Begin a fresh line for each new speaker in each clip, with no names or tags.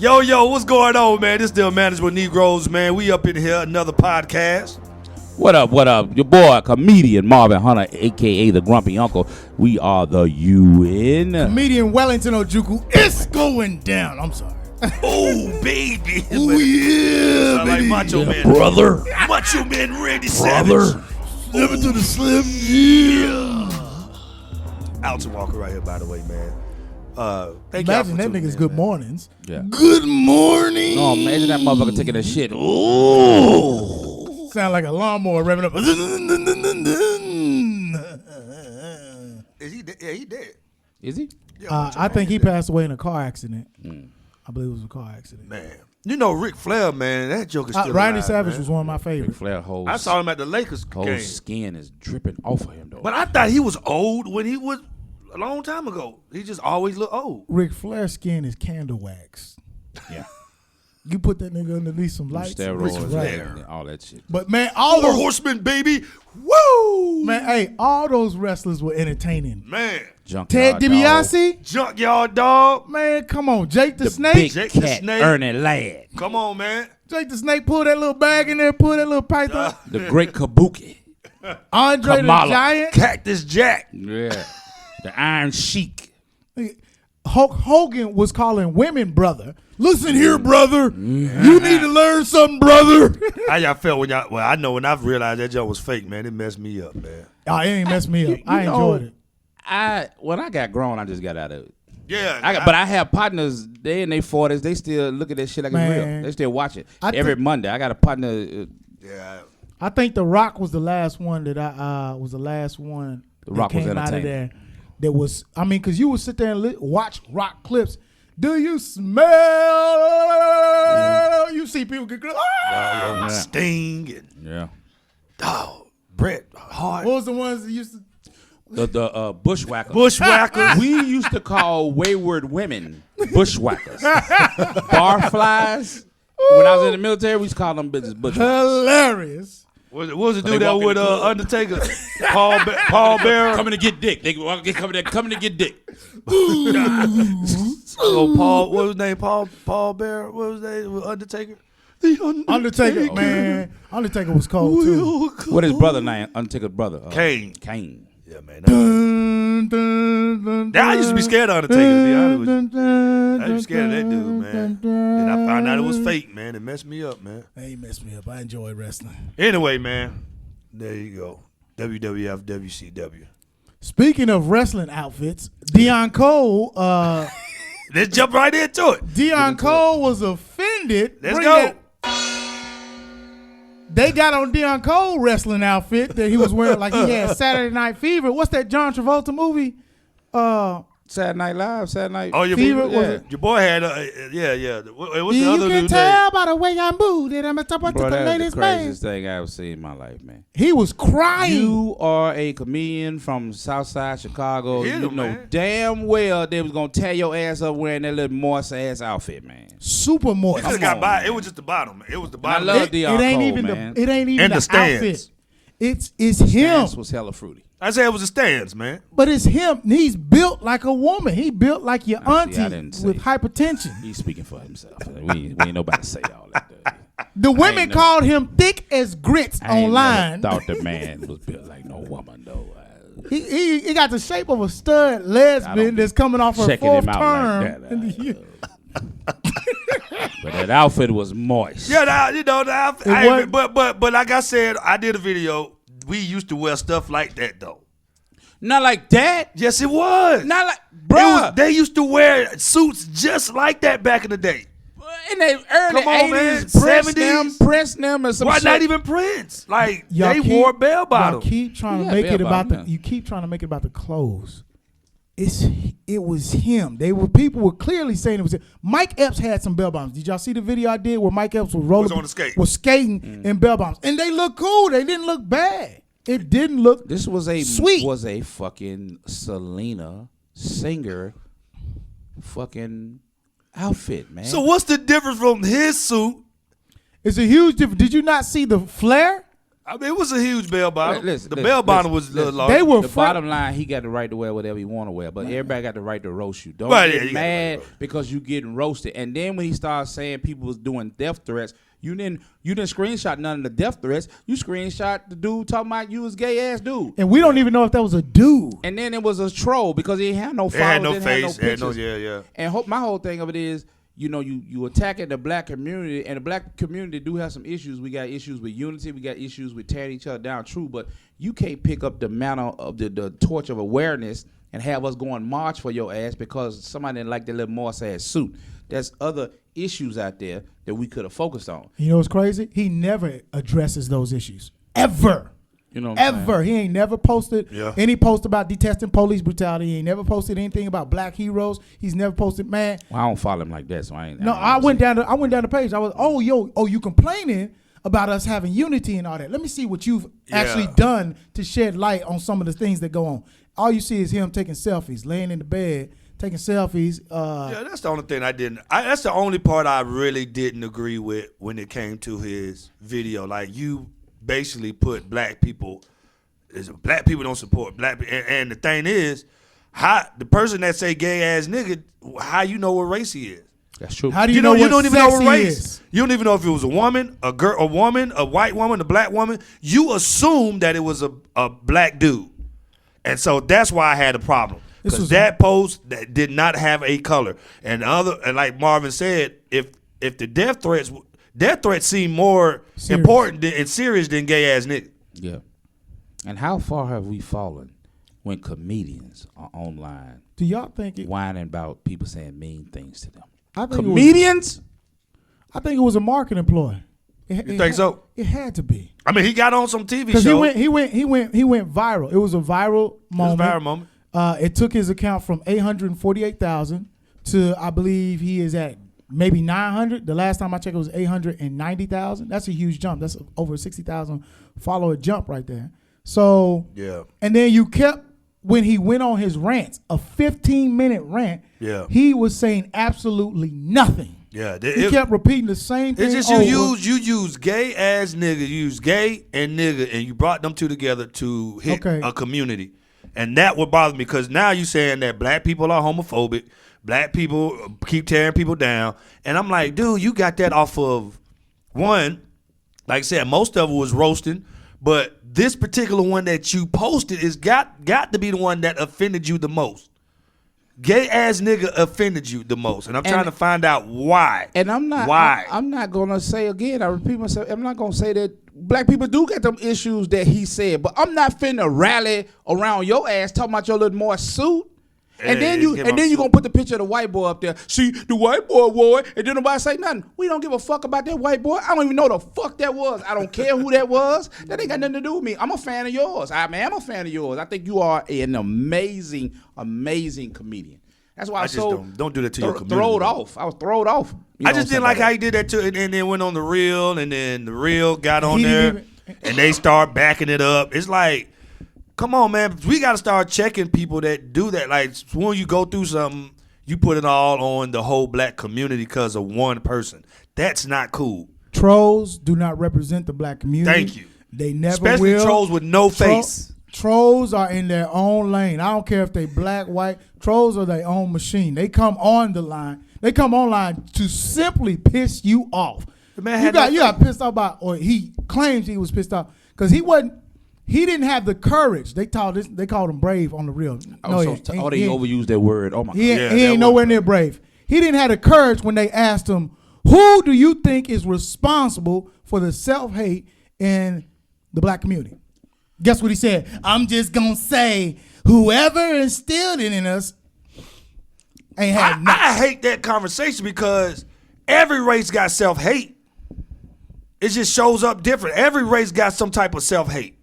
Yo, what's going on, man? This is the Unmanageable Negroes, man. We up in here, another podcast.
What up? Your boy, comedian Marvin Hunter, a.k.a. the Grumpy Uncle. We are the UN.
Comedian Wellington Ojukwu. It's going down. I'm sorry.
Oh, baby.
Oh, yeah,
Sound like Macho Man.
Brother.
Macho Man Randy Savage.
Never to the slim.
Yeah. Alton Walker right here, by the way, man. Thank y'all
Imagine
for
that
tuning
nigga's
in,
good
man.
mornings.
Yeah.
Good morning.
Oh, imagine that motherfucker taking that shit. Ooh.
Sound like a lawnmower revving up.
Is he dead? Yeah, he dead.
Is he?
Yeah,
I think he passed away in a car accident. I believe it was a car accident.
Man. You know Ric Flair, man, that joke is still
Randy
alive,
Savage
man.
was one of my favorites.
Flair whole,
I saw him at the Lakers
whole
game.
skin is dripping off of him, though.
But I thought he was old when he was a long time ago. He just always looked old.
Ric Flair's skin is candle wax.
Yeah.
You put that nigga underneath some lights.
Steroids,
it's right.
and all that shit.
But man, all
Four
those
Horsemen, baby. Woo!
man, hey, all those wrestlers were entertaining.
Man.
Ted DiBiase,
Junkyard Dog.
man, come on, Jake the
The
Snake.
big
Jake the
cat,
Snake.
Ernie Ladd.
Come on, man.
Jake the Snake pulled that little bag in there, pulled that little python.
The great Kabuki.
Andre
Kamala.
the Giant.
Cactus Jack.
Yeah. The Iron Sheik.
Hulk Hogan was calling women brother. Listen here, brother. You need to learn something, brother.
How y'all felt when y'all? Well, I know when I've realized that joke was fake, man. It messed me up, man.
Oh, it ain't messed me up.
You
I
know,
enjoyed it.
When I got grown, I just got out of it.
Yeah,
But I have partners. They in their 40s. They still look at that shit like it's
Man.
real. They still watch it
I
every
think-
Monday. I got a partner.
yeah.
I think The Rock was the last one that that
Rock was
came out of
entertaining.
there. That was, I mean, because you would sit there and watch Rock clips. Do you smell? You see people get
Yeah.
Sting and
Yeah.
Bret Hart.
What was the ones that used to?
The bushwhackers.
Bushwhackers.
We used to call wayward women bushwhackers. Barflies. When I was in the military, we used to call them bitches bushwhackers.
Hilarious.
What was it
So
do
they
that
walk in
with
the club.
Undertaker? Paul Bearer.
Coming to get dick. They coming to get dick.
Oh, Paul. What was his name? Paul Bearer. What was his name? Undertaker. The
Undertaker, man. Undertaker was cold too.
What is brother name? Undertaker's brother.
Kane.
Kane.
Yeah, man.
Dun, dun, dun,
Now, I used to be scared of Undertaker, to be honest with you.
dun,
I used to be scared of that dude, man. Then I found out it was fake, man. It messed me up, man.
That ain't messed me up. I enjoy wrestling.
Anyway, man. There you go. WWF, WCW.
Speaking of wrestling outfits, Deon Cole,
Let's jump right into it.
Deon Cole was offended.
Let's
Bring
go.
that- They got on Deon Cole wrestling outfit that he was wearing like he had Saturday Night Fever. What's that John Travolta movie?
Saturday Night Live. Saturday Night.
Oh, your
Fever,
boy,
was it?
your boy had, yeah. What's the
You
other
can
dude
tell by the way I move that I'm a top of
Bro,
the
that's
ladies'
the
man.
craziest thing I ever seen in my life, man.
He was crying.
You are a comedian from Southside Chicago.
Hit
You
him,
know
man.
damn well they was gonna tear your ass up wearing that little moist ass outfit, man.
Super
He
moist.
just
Come
got
on,
by.
man.
It was just the bottom. It was the
And I
bottom.
love
It
Deon
ain't
Cole,
even
man.
it ain't even
And the
the
stands.
outfit. It's him.
Stance was hella fruity.
I said it was the stands, man.
But it's him. He's built like a woman. He built like your
Now, see, I
auntie
didn't say
with
it.
hypertension.
He's speaking for himself. We ain't nobody say all that.
The women
never-
called him thick as grits
I ain't
online.
never thought the man was built like no woman though.
He got the shape of a stud lesbian
be
that's coming off her
checking
fourth
him out
term.
like that. But that outfit was moist.
Yeah, the outfit.
It wasn't-
But like I said, I did a video. We used to wear stuff like that, though.
Not like that.
Yes, it was.
Not like,
It
bruh.
was, they used to wear suits just like that back in the day.
In the early
Come on, man.
80s, Prince
70s.
them, and some
Why
shit.
not even Prince? Like
Y'all
they
keep-
wore bell
Y'all
bottoms.
keep trying to
Yeah,
make it
bell
about
bottom, yeah.
you keep trying to make it about the clothes. It was him. People were clearly saying it was him. Mike Epps had some bell bottoms. Did y'all see the video I did where Mike Epps was rolling
Was on the skate.
was skating in bell bottoms, and they looked cool. They didn't look bad. It didn't look.
This was a
Sweet.
was a fucking Selena singer fucking outfit, man.
So what's the difference from his suit?
It's a huge difference. Did you not see the flare?
I mean, it was a huge bell bottom.
Listen,
the bell bottom was a little large.
They were
the bottom line, he got the right to wear whatever he want to wear, but everybody got the right to roast you. Don't get mad because you getting roasted. And then when he started saying people was doing death threats, you didn't screenshot none of the death threats. You screenshot the dude talking about you was gay ass dude.
And we don't even know if that was a dude.
And then it was a troll because he had no followers,
had no
didn't
face,
have no pictures.
yeah.
And my whole thing of it is, you attacking the black community, and the black community do have some issues. We got issues with unity. We got issues with tearing each other down, true. But you can't pick up the mantle of the torch of awareness and have us going march for your ass because somebody didn't like that little Morse ass suit. There's other issues out there that we could have focused on.
You know what's crazy? He never addresses those issues. Ever.
You know what I'm
Ever.
saying?
He ain't never posted any post about detesting police brutality. He ain't never posted anything about black heroes. He's never posted, man.
Well, I don't follow him like that, so I ain't.
No, I went down the page. I was, you complaining about us having unity and all that. Let me see what you've actually done to shed light on some of the things that go on. All you see is him taking selfies, laying in the bed, taking selfies.
That's the only thing I didn't. That's the only part I really didn't agree with when it came to his video. Like, you basically put black people don't support black people. And the thing is, how the person that say gay ass nigga, how you know what race he is?
That's true.
How do you know
you
what
don't even know
sex
what
he
race.
is?
You don't even know if it was a woman, a girl, a woman, a white woman, a black woman. You assume that it was a black dude. And so that's why I had a problem. Because that post that did not have a color. And like Marvin said, if the death threats seem more important and serious than gay ass nigga.
Yeah. And how far have we fallen when comedians are online?
Do y'all think
whining about people saying mean things to them?
Comedians? I think it was a marketing ploy.
You think so?
It had to be.
I mean, he got on some TV show.
Because he went viral. It was a viral moment.
It was a viral moment.
It took his account from 848,000 to, I believe he is at maybe 900. The last time I checked, it was 890,000. That's a huge jump. That's over 60,000 follower jump right there. So, and then you kept, when he went on his rants, a 15-minute rant, he was saying absolutely nothing.
Yeah,
he kept repeating the same thing.
It's just you use gay ass nigga, you use gay and nigga, and you brought them two together to hit a community. And that would bother me because now you saying that black people are homophobic, black people keep tearing people down, and I'm like, dude, you got that off of one. Like I said, most of it was roasting, but this particular one that you posted is got to be the one that offended you the most. Gay ass nigga offended you the most, and I'm trying to find out why.
And I'm not.
Why?
I'm not gonna say again. I repeat myself. I'm not gonna say that black people do get them issues that he said, but I'm not finna rally around your ass talking about your little more suit. And then you gonna put the picture of the white boy up there. See, the white boy wore it, and then nobody say nothing. We don't give a fuck about that white boy. I don't even know the fuck that was. I don't care who that was. That ain't got nothing to do with me. I'm a fan of yours. I am a fan of yours. I think you are an amazing, amazing comedian. That's why I was so
don't do that to your community.
Throwed off. I was throwed off.
I just didn't like how he did that too, and then went on the reel, and then the reel got on there, and they start backing it up. It's like, come on, man. We got to start checking people that do that. Like, when you go through something, you put it all on the whole black community because of one person. That's not cool.
Trolls do not represent the black community.
Thank you.
They never
Especially
will.
trolls with no face.
Trolls are in their own lane. I don't care if they black, white. Trolls are their own machine. They come on the line. They come online to simply piss you off.
The man
you got pissed off about, or he claims he was pissed off because he didn't have the courage. They called him brave on the real.
They overused that word. Oh my God.
He ain't nowhere near brave. He didn't have the courage when they asked him, who do you think is responsible for the self-hate in the black community? Guess what he said? I'm just going to say whoever instilled it in us ain't had nothing.
I hate that conversation because every race got self-hate. It just shows up different. Every race got some type of self-hate.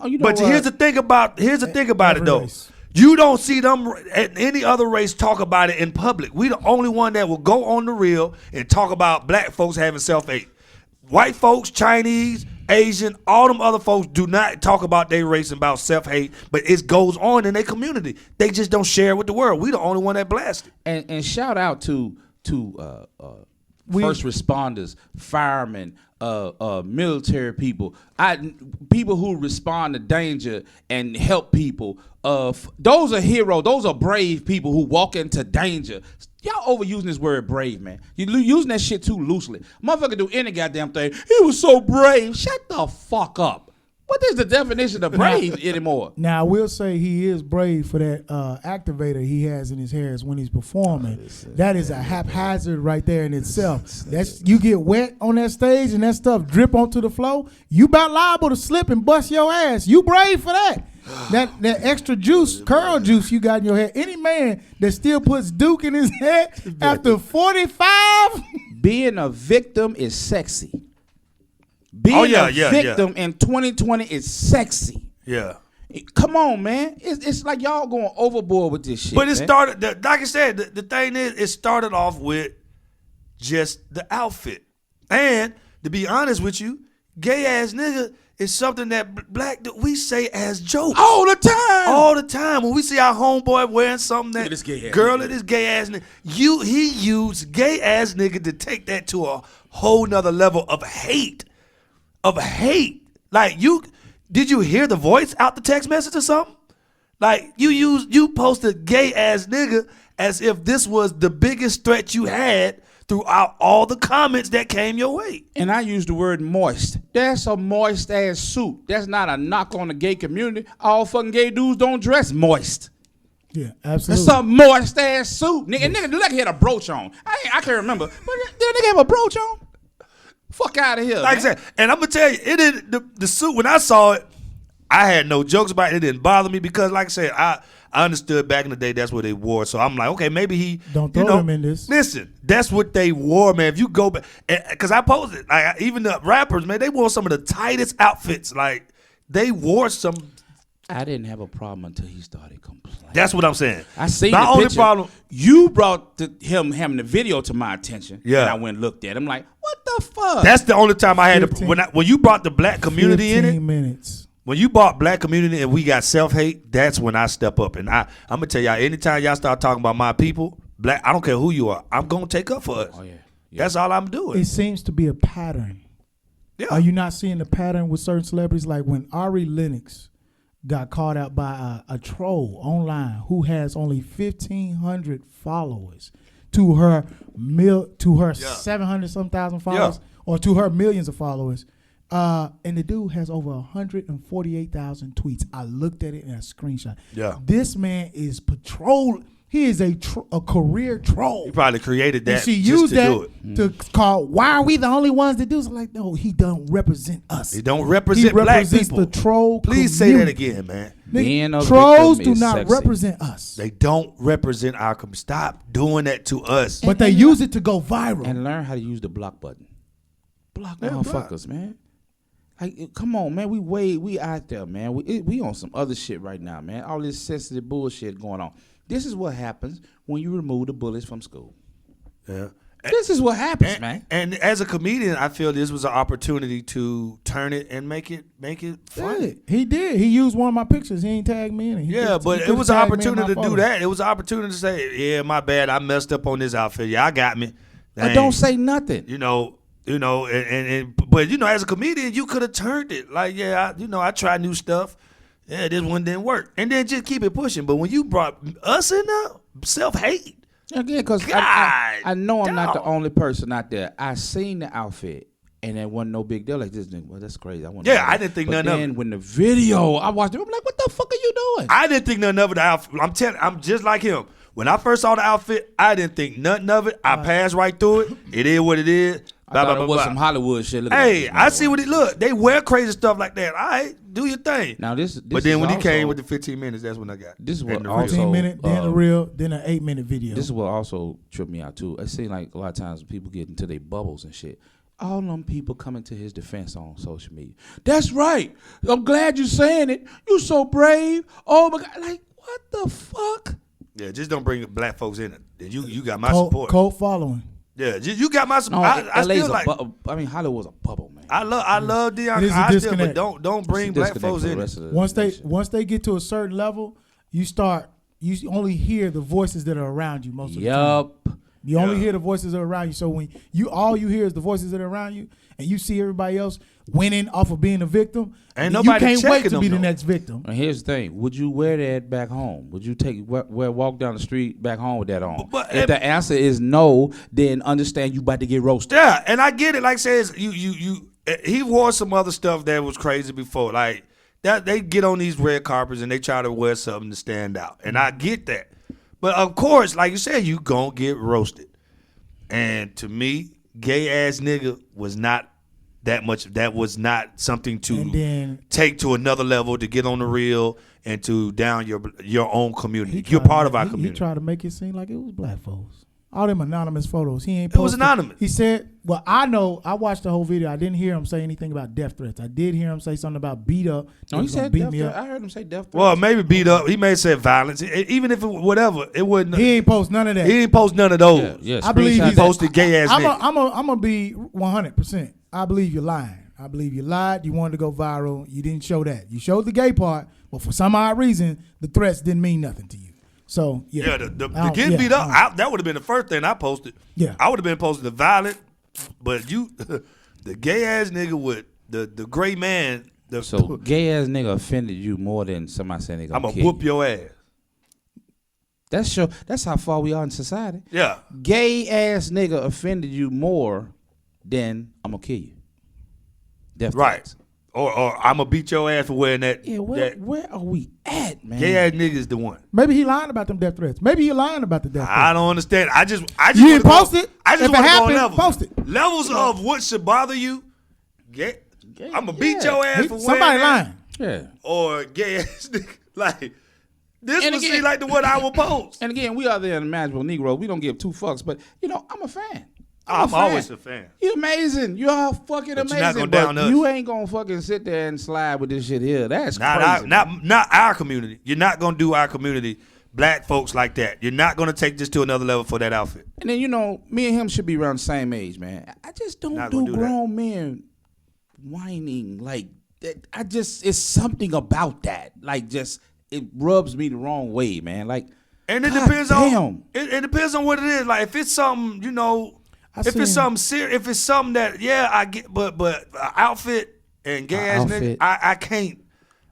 Here's the thing about it though. Race. You don't see them any other race talk about it in public. We the only one that will go on the reel and talk about black folks having self-hate. White folks, Chinese, Asian, all them other folks do not talk about their race and about self-hate, but it goes on in their community. They just don't share it with the world. We the only one that blast it.
And shout out to first responders, firemen, military people, people who respond to danger and help people. Those are heroes. Those are brave people who walk into danger. Y'all overusing this word brave, man. You using that shit too loosely. Motherfucker do any goddamn thing. He was so brave. Shut the fuck up. What is the definition of brave anymore?
Now, I will say he is brave for that activator he has in his hairs when he's performing. That is a haphazard right there in itself. That's you get wet on that stage and that stuff drip onto the floor, you about liable to slip and bust your ass. You brave for that. That extra juice, curl juice you got in your hair. Any man that still puts Duke in his head after 45.
Being a victim is sexy. Being a victim in 2020 is sexy.
Yeah.
Come on, man. It's like y'all going overboard with this shit.
But it started, like I said, the thing is, it started off with just the outfit. And to be honest with you, gay ass nigga is something that that we say as jokes.
All the time.
All the time. When we see our homeboy wearing something that
this gay ass
girl
nigga.
At this gay ass nigga. He used gay ass nigga to take that to a whole nother level of hate. Like did you hear the voice out the text message or something? Like you posted gay ass nigga as if this was the biggest threat you had throughout all the comments that came your way.
And I use the word moist. That's a moist ass suit. That's not a knock on the gay community. All fucking gay dudes don't dress moist.
Yeah, absolutely.
That's a moist ass suit. Nigga like he had a brooch on. I can't remember. But did a nigga have a brooch on? Fuck out of here.
Like I said, and I'm gonna tell you, it didn't the suit when I saw it, I had no jokes about it. It didn't bother me because, like I said, I understood back in the day that's what they wore. So I'm like, okay, maybe he
don't throw him in this.
Listen, that's what they wore, man. If you go back, because I posted, like even the rappers, man, they wore some of the tightest outfits. Like they wore some.
I didn't have a problem until he started complaining.
That's what I'm saying.
I seen
my
the
only
picture.
problem.
You brought him having the video to my attention.
Yeah,
and I went and looked at it. I'm like, what the fuck?
That's the only time I had when you brought the black community in it.
15 minutes.
When you brought black community and we got self-hate, that's when I step up. And I'm gonna tell y'all, anytime y'all start talking about my people, black, I don't care who you are, I'm gonna take up for us.
Oh yeah.
That's all I'm doing.
It seems to be a pattern.
Yeah.
Are you not seeing the pattern with certain celebrities? Like when Ari Lennox got caught out by a troll online who has only 1,500 followers to her 700 some thousand followers or to her millions of followers. And the dude has over 148,000 tweets. I looked at it in a screenshot.
Yeah.
This man is patrol. He is a career troll.
He probably created that.
And she
just
used
to
that
do it.
to call. Why are we the only ones that do? It's like, no, he don't represent us.
He don't represent black
represents
people.
the troll.
Please say that again, man.
Nigga, trolls do not represent us.
They don't represent our community. Stop doing that to us.
But they use it to go viral.
And learn how to use the block button. Block motherfuckers, man. Like, come on, man. We out there, man. We on some other shit right now, man. All this sensitive bullshit going on. This is what happens when you remove the bullets from school.
Yeah.
This is what happens, man.
And as a comedian, I feel this was an opportunity to turn it and make it funny.
Yeah, he did. He used one of my pictures. He ain't tagged me in it.
But it was an opportunity to do that. It was an opportunity to say, yeah, my bad. I messed up on this outfit. Yeah, I got me.
But don't say nothing.
But as a comedian, you could have turned it. Like, yeah, I tried new stuff. Yeah, this one didn't work. And then just keep it pushing. But when you brought us in there, self-hate.
Again, because I know I'm not the only person out there. I seen the outfit, and it wasn't no big deal. Like this nigga, well, that's crazy. I
didn't think nothing of it.
Then when the video, I watched it, I'm like, what the fuck are you doing?
I didn't think nothing of it. The outfit. I'm just like him. When I first saw the outfit, I didn't think nothing of it. I passed right through it. It is what it is.
I thought it was some Hollywood shit.
I see what it look. They wear crazy stuff like that. All right, do your thing.
Now this
but then when he came with the 15 minutes, that's when I got.
This is what
also 15 minute, then the real, then an 8-minute video.
This is what also tripped me out too. It seems like a lot of times people get into their bubbles and shit. All them people coming to his defense on social media. That's right. I'm glad you're saying it. You so brave. Oh my God. Like, what the fuck?
Yeah, just don't bring black folks in it. Then you got my support.
Cult following.
Yeah, you got my support.
No,
I still like.
Hollywood's a bubble, man.
I love Deon. But don't bring black folks in it.
Once they get to a certain level, you only hear the voices that are around you most of the time. You only hear the voices that are around you. So when all you hear is the voices that are around you, and you see everybody else winning off of being a victim,
ain't nobody
you can't wait to
them,
be the
though.
next victim.
And here's the thing: would you wear that back home? Would you walk down the street back home with that on?
But
if the answer is no, then understand you about to get roasted.
Yeah, and I get it. Like says he wore some other stuff that was crazy before. Like that, they get on these red carpets and they try to wear something to stand out, and I get that. But of course, like you said, you gonna get roasted. And to me, gay ass nigga was not that much. That was not something to take to another level, to get on the reel and to down your own community. You're part of our community.
He tried to make it seem like it was black folks. All them anonymous photos. He ain't
It was
posted.
anonymous.
He said, well, I know, I watched the whole video. I didn't hear him say anything about death threats. I did hear him say something about beat up.
No, he said
beat
death
me
threat.
up.
I heard him say death threat.
Well, maybe beat up. He may have said violence. Even if it whatever, it wouldn't.
He ain't post none of that.
He didn't post none of those.
Yeah,
I believe
He posted gay ass nigga.
I'm gonna be 100%. I believe you're lying. I believe you lied. You wanted to go viral. You didn't show that. You showed the gay part, but for some odd reason, the threats didn't mean nothing to you. So
yeah, the getting beat up, that would have been the first thing I posted.
Yeah,
I would have been posting the violent, but you, the gay ass nigga with the gray man.
So gay ass nigga offended you more than somebody saying they gonna
I'm
kill
gonna whoop
you.
your ass.
That's how far we are in society.
Yeah,
gay ass nigga offended you more than I'm gonna kill you. Death
right.
threats.
Or I'm gonna beat your ass for wearing that.
Yeah, where are we at, man?
Gay ass nigga is the one.
maybe he lying about them death threats. Maybe he lying about the death threats.
I don't understand. I just
You didn't post it?
I just
If it
want to go
happened,
levels.
post it.
Levels of what should bother you. I'm gonna beat your ass for wearing
Somebody
that.
lying.
Yeah.
Or gay ass nigga. Like this
And
would
again-
seem like the one I would post.
And again, we are the Unmanageable Negroes. We don't give two fucks, but I'm a fan.
I'm always a fan.
You're amazing. You're fucking
But
amazing.
you're not gonna
but
down us.
you ain't gonna fucking sit there and slide with this shit here. That's crazy.
Not our community. You're not gonna do our community, black folks like that. You're not gonna take this to another level for that outfit.
And then me and him should be around the same age, man. I just don't
Not
do
gonna do
grown men whining like that. It's something about that. Like just it rubs me the wrong way, man. Like,
And it
God
depends
damn.
on it depends on what it is. Like if it's something, if it's something serious, if it's something that I get, but outfit and gay ass nigga,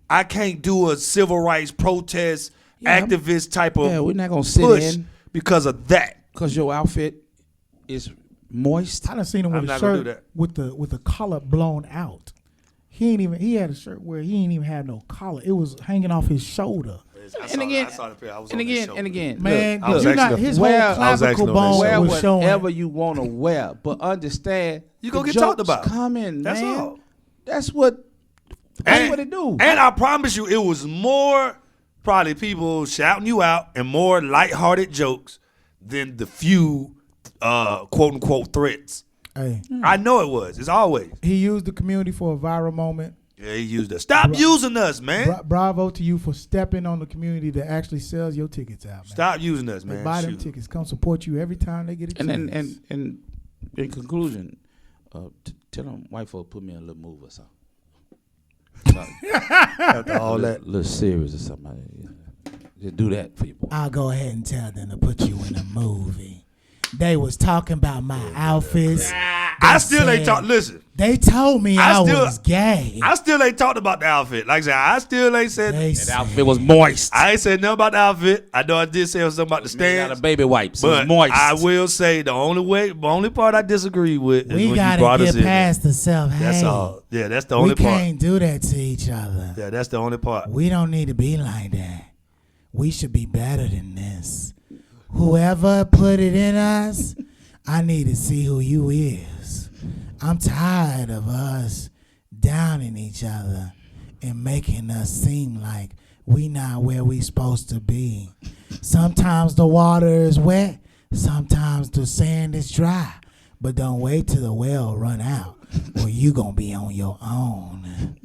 I can't do a civil rights protest activist type of
we're not gonna sit
push
in
because of that.
because your outfit is moist.
I done seen him
I'm
with a
not gonna do
shirt
that.
with the collar blown out. He had a shirt where he ain't even have no collar. It was hanging off his shoulder.
And again,
Man,
look,
his
wear-
whole clavicle bone
wear
was showing.
whatever you want to wear, but understand
You gonna
the
get talked
jokes
about.
coming,
That's
man.
all.
That's what it do.
And I promise you, it was more probably people shouting you out and more lighthearted jokes than the few quote unquote threats.
Hey,
I know it was. It's always.
he used the community for a viral moment.
Yeah, he used us. Stop using us, man.
Bravo to you for stepping on the community that actually sells your tickets out, man.
Stop using us,
They
man.
buy them
Shoot.
tickets. Come support you every time they get a chance.
And in conclusion, tell them white folk put me in a little move or something.
After all that.
little series or something. Just do that for you, boy.
I'll go ahead and tell them to put you in a movie. They was talking about my outfits.
I still ain't talk. Listen,
They told me I was gay.
I still ain't talked about the outfit. Like I said, I still ain't said.
They
That
said,
outfit was moist.
I ain't said nothing about the outfit. I know I did say something about the
Got a
stand.
baby wipes. It was
But
moist.
I will say the only part I disagree with is
we
when you
gotta
brought us
get
in.
past the self-hate.
That's all. Yeah, that's the
We
only part.
can't do that to each other.
Yeah, that's the only part.
We don't need to be like that. We should be better than this. Whoever put it in us, I need to see who you is. I'm tired of us downing each other and making us seem like we not where we supposed to be. Sometimes the water is wet, sometimes the sand is dry. But don't wait till the well run out or you gonna be on your own.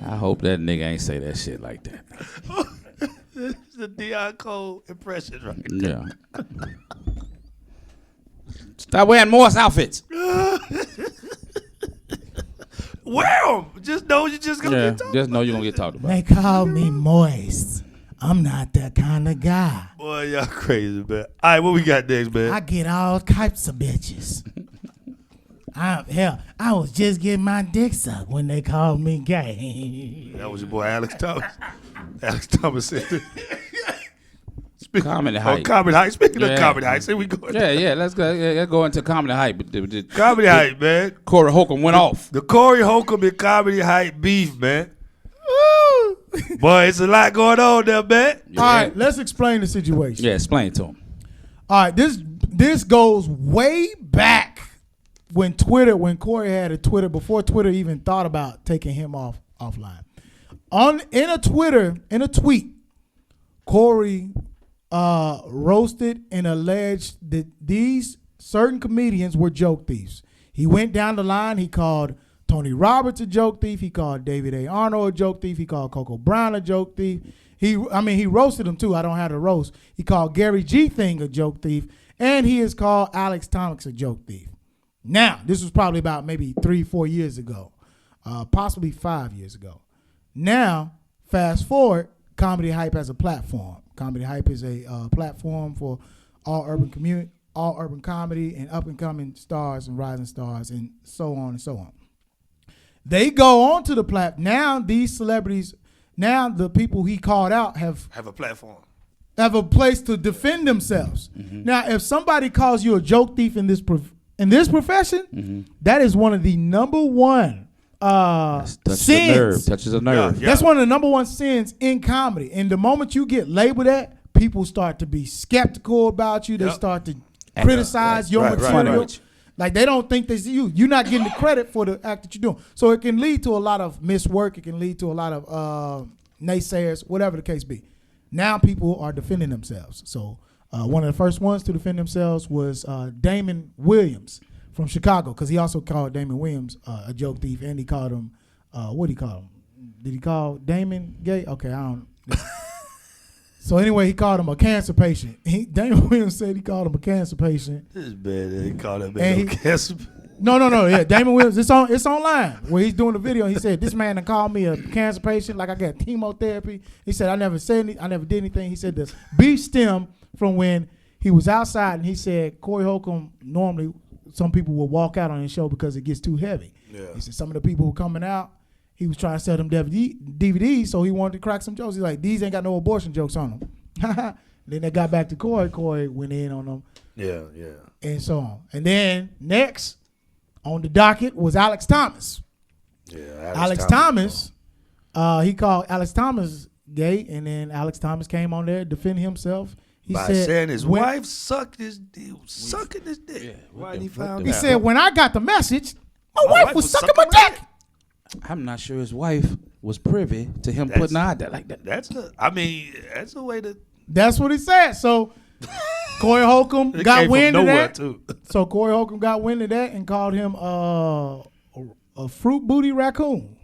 I hope that nigga ain't say that shit like that.
It's the Deon Cole impression, right?
Yeah. Stop wearing moist outfits.
Wear them. Just know you just gonna get talked
Just know you're gonna get talked about.
They call me moist. I'm not that kind of guy.
Boy, y'all crazy, man. All right, what we got next, man?
I get all types of bitches. I was just getting my dick sucked when they called me gay.
That was your boy Alex Thomas. Alex Thomas said that.
Comedy hype.
Comedy hype. Speaking of comedy hype, we go.
Let's go into comedy hype.
Comedy hype, man.
Corey Holcomb went off.
The Corey Holcomb and comedy hype beef, man. Boy, it's a lot going on there, man.
All right, let's explain the situation.
Yeah, explain it to him.
All right, this goes way back when Corey had a Twitter, before Twitter even thought about taking him offline. In a tweet, Corey roasted and alleged that these certain comedians were joke thieves. He went down the line. He called Tony Roberts a joke thief. He called David A. Arnold a joke thief. He called Coco Brown a joke thief. He roasted them too. I don't have to roast. He called Gary G. Thing a joke thief, and he has called Alex Thomas a joke thief. Now, this was probably about maybe 3-4 years ago, possibly 5 years ago. Now, fast forward, Comedy Hype has a platform. Comedy Hype is a platform for all urban comedy and up-and-coming stars and rising stars and so on and so on. They go on to the platform. Now, these celebrities, the people he called out have
a platform.
Have a place to defend themselves. Mm-hmm. Now, if somebody calls you a joke thief in this profession, that is one of the number one sins.
Touches a nerve.
Yeah. That's one of the number one sins in comedy. And the moment you get labeled that, people start to be skeptical about you. They start to criticize your material. Right. Like, they don't think this is you. You're not getting the credit for the act that you're doing. So it can lead to a lot of miswork. It can lead to a lot of naysayers, whatever the case be. Now people are defending themselves. So one of the first ones to defend themselves was Damon Williams from Chicago, because he also called Damon Williams a joke thief, and he called him, what did he call him? Did he call Damon gay? Okay, I don't. So anyway, he called him a cancer patient. Damon Williams said he called him a cancer patient.
This is bad that he called him a cancer patient.
No. Yeah, Damon Williams. It's online where he's doing the video. He said, "This man called me a cancer patient, like I got chemotherapy." He said, "I never did anything." He said the beef stemmed from when he was outside, and he said Corey Holcomb, normally some people will walk out on his show because it gets too heavy. Yeah. He said some of the people who coming out, he was trying to sell them DVDs, so he wanted to crack some jokes. He's like, these ain't got no abortion jokes on them. Then they got back to Corey. Corey went in on them. Yeah. And so on. And then next on the docket was Alex Thomas. Yeah, Alex Thomas. He called Alex Thomas gay, and then Alex Thomas came on there to defend himself. He
by
said,
saying his wife sucking his dick. Yeah,
why he found
He said, when I got the message, my wife was sucking my dick.
I'm not sure his wife was privy to him putting out that like that.
That's a way to.
That's what he said. So Corey Holcomb got wind of that. Too. So Corey Holcomb got wind of that and called him a fruit booty raccoon.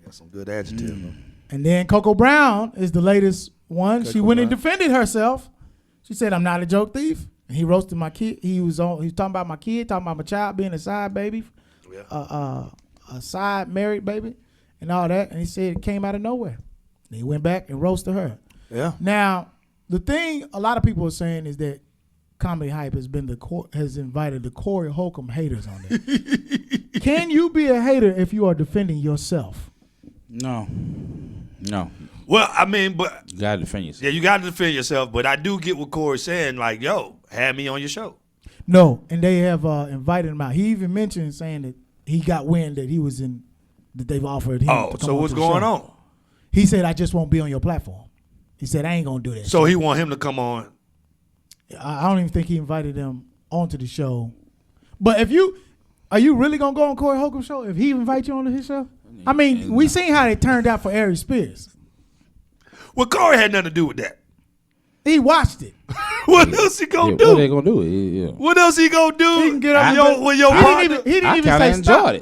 Got some good adjectives.
And then Coco Brown is the latest one. She went and defended herself. She said, "I'm not a joke thief." And he roasted my kid. He was talking about my kid, talking about my child being a side baby. A side married baby and all that, and he said it came out of nowhere. And he went back and roasted her. Yeah. Now, the thing a lot of people are saying is that Comedy Hype has invited the Corey Holcomb haters on it. Can you be a hater if you are defending yourself?
No.
Well, I mean, but
you gotta defend yourself.
Yeah, you gotta defend yourself. But I do get what Corey's saying. Like, yo, have me on your show.
No, and they have invited him out. He even mentioned saying that he got wind that that they've offered him.
Oh, so what's going on?
He said, "I just won't be on your platform." He said, "I ain't gonna do that."
So he want him to come on.
I don't even think he invited him onto the show. But are you really gonna go on Corey Holcomb's show if he invite you onto his show? I mean, we seen how it turned out for Ari Spears.
Well, Corey had nothing to do with that.
He watched it.
What else he gonna do?
What they gonna do? Yeah.
What else he gonna do?
He can get up
with your partner.
He didn't even say stop.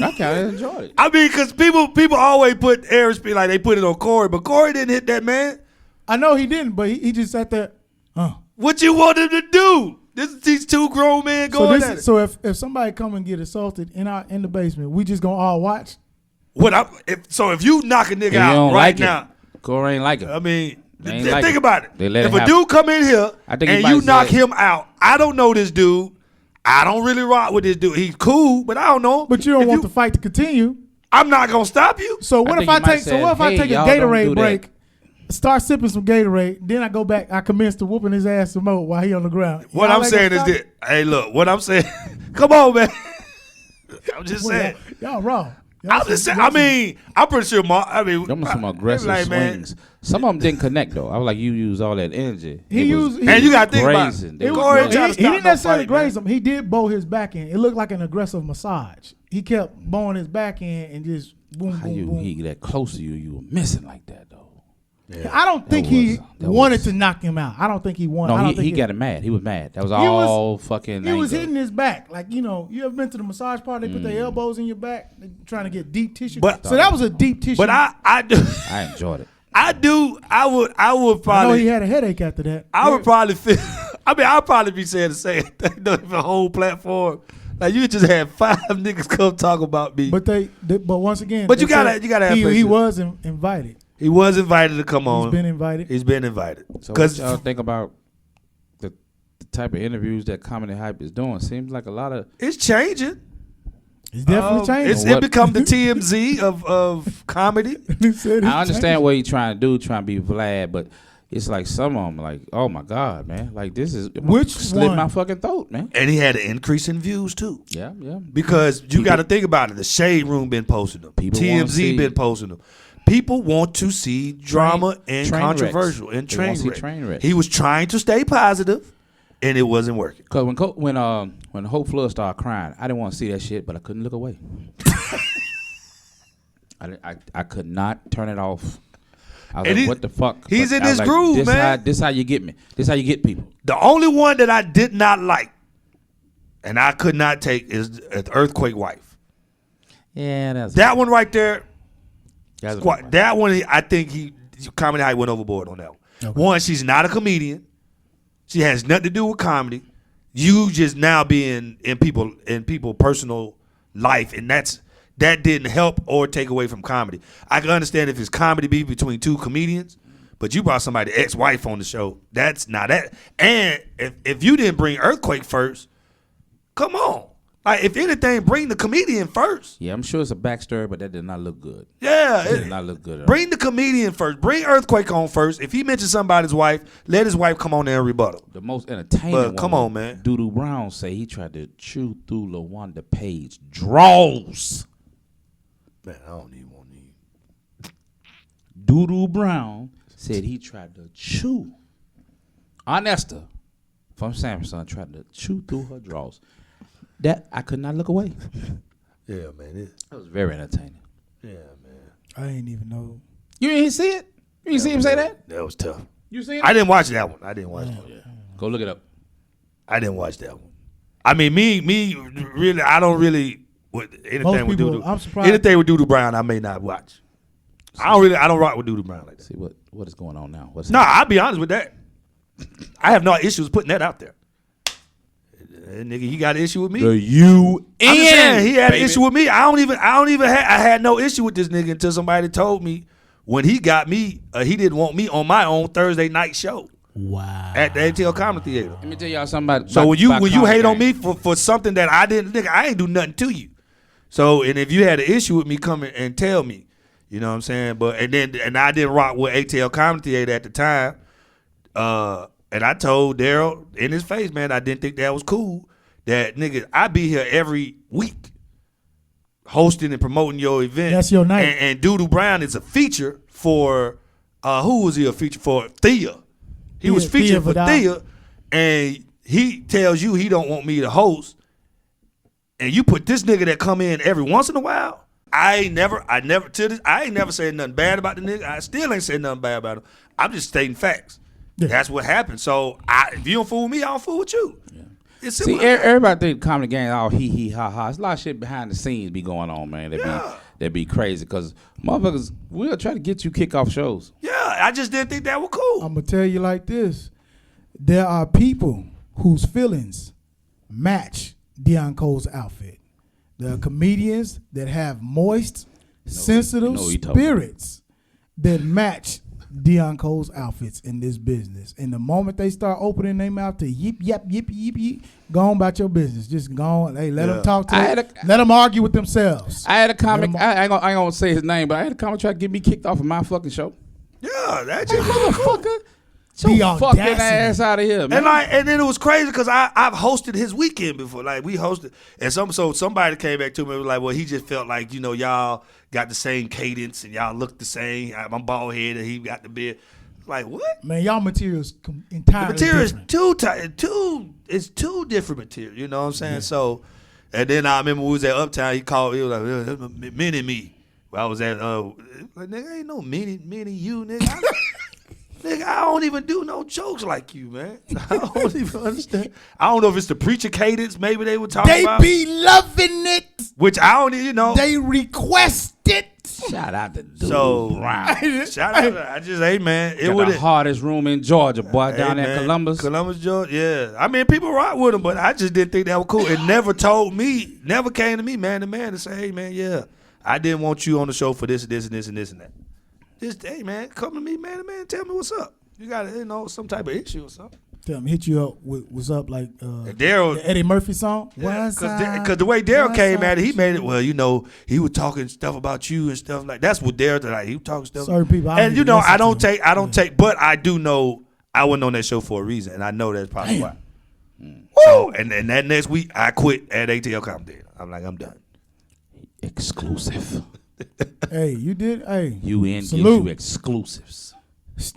I kind of enjoyed it.
I mean, because people always put Ari Spears, like they put it on Corey, but Corey didn't hit that man.
I know he didn't, but he just sat there.
What you want him to do? These two grown men going at it.
So if somebody come and get assaulted in the basement, we just gonna all watch?
If you knock a nigga out right now,
Corey ain't like it.
I mean,
think
about it. If a
dude
dude come in here and you knock him out, I don't know this dude. I don't really rock with this dude. He's cool, but I don't know him.
But you don't want the fight to continue.
I'm not gonna stop you.
So what if I take a Gatorade break, start sipping some Gatorade, then I go back, I commence to whooping his ass some more while he on the ground.
What I'm saying is this. Hey, look, what I'm saying. Come on, man. I'm just saying.
Y'all wrong.
I'm just saying. I mean, I'm pretty sure.
Them some aggressive swings. Some of them didn't connect though. I was like, you use all that energy.
And you got to think about it.
He didn't necessarily graze him. He did bow his back end. It looked like an aggressive massage. He kept bowing his back end and just boom, boom, boom.
He that close to you, you were missing like that though.
Yeah. I don't think he wanted to knock him out. I don't think he wanted.
No, he got him mad. He was mad. That was all fucking.
He was hitting his back. Like, you ever been to the massage party? They put their elbows in your back, they trying to get deep tissue. So that was a deep tissue.
But I do.
I enjoyed it.
I would probably.
I know he had a headache after that.
I would probably feel. I'll probably be saying the same thing. The whole platform. Like, you just had 5 niggas come talk about me.
But but once again.
But you gotta have.
He was invited.
He was invited to come on.
He's been invited.
So what y'all think about the type of interviews that Comedy Hype is doing? Seems like a lot of...
It's changing.
It's definitely changing.
It become the TMZ of comedy.
I understand what he's trying to do, trying to be Vlad, but it's like some of them like, oh my God, man. Like, this is... Slit my fucking throat, man.
And he had an increase in views too.
Yeah.
Because you got to think about it. The Shade Room been posting them. TMZ been posting them. People want to see drama and controversial and train wreck. He was trying to stay positive, and it wasn't working.
Because when Hope Flood started crying, I didn't want to see that shit, but I couldn't look away. I could not turn it off. I was like, what the fuck?
He's in his groove, man.
This how you get me. This how you get people.
The only one that I did not like, and I could not take, is Earthquake Wife.
Yeah,
that one right there. That one, I think Comedy Hype went overboard on that one. Okay. One, she's not a comedian. She has nothing to do with comedy. You just now being in people personal life, and that didn't help or take away from comedy. I can understand if it's comedy beef between 2 comedians, but you brought somebody's ex-wife on the show. That's not that. And if you didn't bring Earthquake first, come on. Like, if anything, bring the comedian first.
Yeah, I'm sure it's a backstory, but that did not look good.
Yeah.
It did not look good at all.
Bring the comedian first. Bring Earthquake on first. If he mentions somebody's wife, let his wife come on there and rebuttal.
The most entertaining one.
Come on, man.
Doodoo Brown say he tried to chew through LaWanda Page draws.
Man, I don't even want to eat.
Doodoo Brown said he tried to chew. Aunt Esther from Samson tried to chew through her drawers. That I could not look away.
Yeah, man.
That was very entertaining.
Yeah, man.
I ain't even know.
You didn't see it? You didn't see him say that?
That was tough.
You seen it?
I didn't watch that one. That one.
Yeah. Go look it up.
I didn't watch that one. I mean, me really, I don't really anything with Doodoo.
I'm surprised.
Anything with Doodoo Brown, I may not watch. I don't rock with Doodoo Brown like that.
See what is going on now?
I'll be honest with that. I have no issues putting that out there. Nigga, he got an issue with me.
The UN.
I'm just saying, he had an issue with me. I had no issue with this nigga until somebody told me when he got me, he didn't want me on my own Thursday night show.
Wow.
At the ATL Comedy Theater.
Let me tell y'all something about.
So when you hate on me for something that I didn't, nigga, I ain't do nothing to you. So, and if you had an issue with me, come and tell me. You know what I'm saying? But and I didn't rock with ATL Comedy Theater at the time. And I told Daryl in his face, man, I didn't think that was cool. That, nigga, I be here every week hosting and promoting your event.
That's your night.
And Doodoo Brown is a feature for, who was he a feature for? Thea. He was featured for Thea. And he tells you he don't want me to host. And you put this nigga that come in every once in a while. I ain't never said nothing bad about the nigga. I still ain't said nothing bad about him. I'm just stating facts. Yeah. That's what happened. So if you don't fool with me, I don't fool with you. Yeah. It's
see, everybody think comedy gang all hee ha ha. There's a lot of shit behind the scenes be going on, man. That be crazy because motherfuckers will try to get you kick off shows.
Yeah, I just didn't think that was cool.
I'm gonna tell you like this: there are people whose feelings match Deon Cole's outfit. There are comedians that have moist, sensitive spirits that match Deon Cole's outfits in this business. And the moment they start opening their mouth to yip, yap, yip, yip, yip, go on about your business. Just go on. Hey, let them talk to let them argue with themselves.
I had a comic, I ain't gonna say his name, but I had a comic try to get me kicked off of my fucking show.
Yeah, that's just
motherfucker. Your fucking ass out of here, man.
And then it was crazy because I've hosted his weekend before. Like we hosted, and somebody came back to me and was like, "Well, he just felt like y'all got the same cadence and y'all look the same. I'm bald head and he got the beard." Like what?
Man, y'all materials entirely different.
It's two different materials. You know what I'm saying? Yeah. So, and then I remember we was at Uptown. He called. He was like, "Mini me." Well, I was at like nigga, ain't no mini you nigga. Nigga, I don't even do no jokes like you, man. I don't even understand. I don't know if it's the preacher cadence maybe they were talking about.
They be loving it.
Which I don't even,
They request it.
Shout out to Dude Brown.
Shout out. I just, hey, man.
It was the hardest room in Georgia, boy, down there in Columbus.
Columbus, Georgia, yeah. I mean, people rock with him, but I just didn't think that was cool. It never came to me, man to man, to say, hey, man, yeah, I didn't want you on the show for this, this, and this, and this, and that. Just, hey, man, come to me, man, tell me what's up. You got, some type of issue or something.
Tell him, hit you up with what's up, like
Daryl,
the Eddie Murphy song.
Yeah, because the way Daryl came at it, he made it, well, he was talking stuff about you and stuff like that's what Daryl, like, he was talking stuff.
Certain people.
And, I don't take, but I do know I wasn't on that show for a reason, and I know that's probably why. So, and that next week, I quit at ATL Comedy. I'm like, I'm done.
Exclusive.
Hey, you did. Hey,
UN gives you exclusives.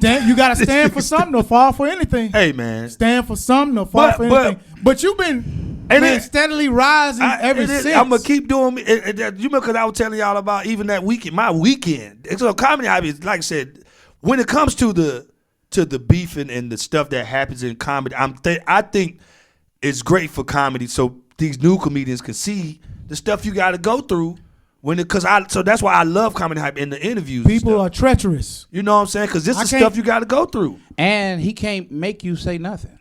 You gotta stand for something or fall for anything.
Hey, man,
stand for something or fall for anything. But you've been steadily rising ever since.
I'm gonna keep doing me. Because I was telling y'all about even that weekend, my weekend. So comedy hobby, like I said, when it comes to the beefing and the stuff that happens in comedy, I think it's great for comedy so these new comedians can see the stuff you got to go through. So that's why I love comedy hype in the interviews.
People are treacherous.
You know what I'm saying? Because this is stuff you got to go through.
And he can't make you say nothing.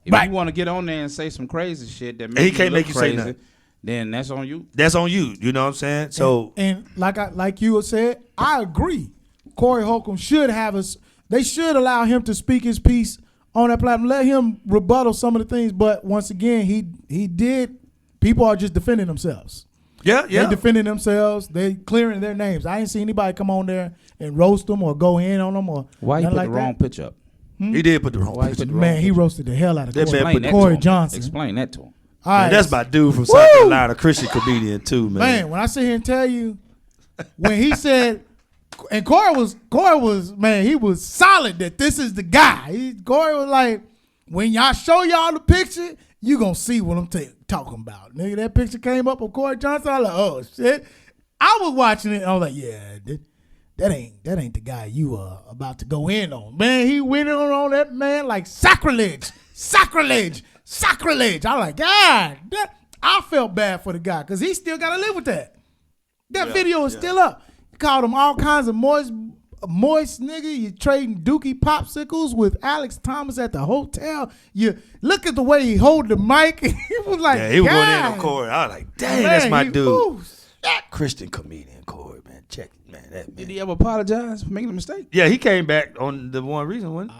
If you want to get on there and say some crazy shit that makes you look crazy, then that's on you.
That's on you. You know what I'm saying? So
and like you said, I agree. Corey Holcomb should have us. They should allow him to speak his piece on that platform. Let him rebuttal some of the things. But once again, he did. People are just defending themselves.
Yeah.
They defending themselves. They clearing their names. I ain't seen anybody come on there and roast them or go in on them or
why he put
like
the wrong picture up?
He did put the wrong picture.
Man, he roasted the hell out of Corey Johnson.
Explain that to him.
All right.
Man, that's my dude from South Carolina, Christian comedian too, man.
Man, when I sit here and tell you, when he said, and Corey was man, he was solid that this is the guy. Corey was like, when y'all show y'all the picture, you gonna see what I'm talking about. Nigga, that picture came up of Corey Johnson. I was like, oh shit. I was watching it. I was like, yeah, that ain't the guy you are about to go in on. Man, he went on that man like sacrilege. I was like, God, I felt bad for the guy because he still got to live with that. That video is still up. He called him all kinds of moist nigga. You trading Dookie popsicles with Alex Thomas at the hotel. You look at the way he hold the mic. He was like,
he was going in on Corey. I was like, dang, that's my dude. That Christian comedian Corey, man. Check it, man. That man.
Did he ever apologize for making a mistake?
Yeah, he came back on the one reason, wasn't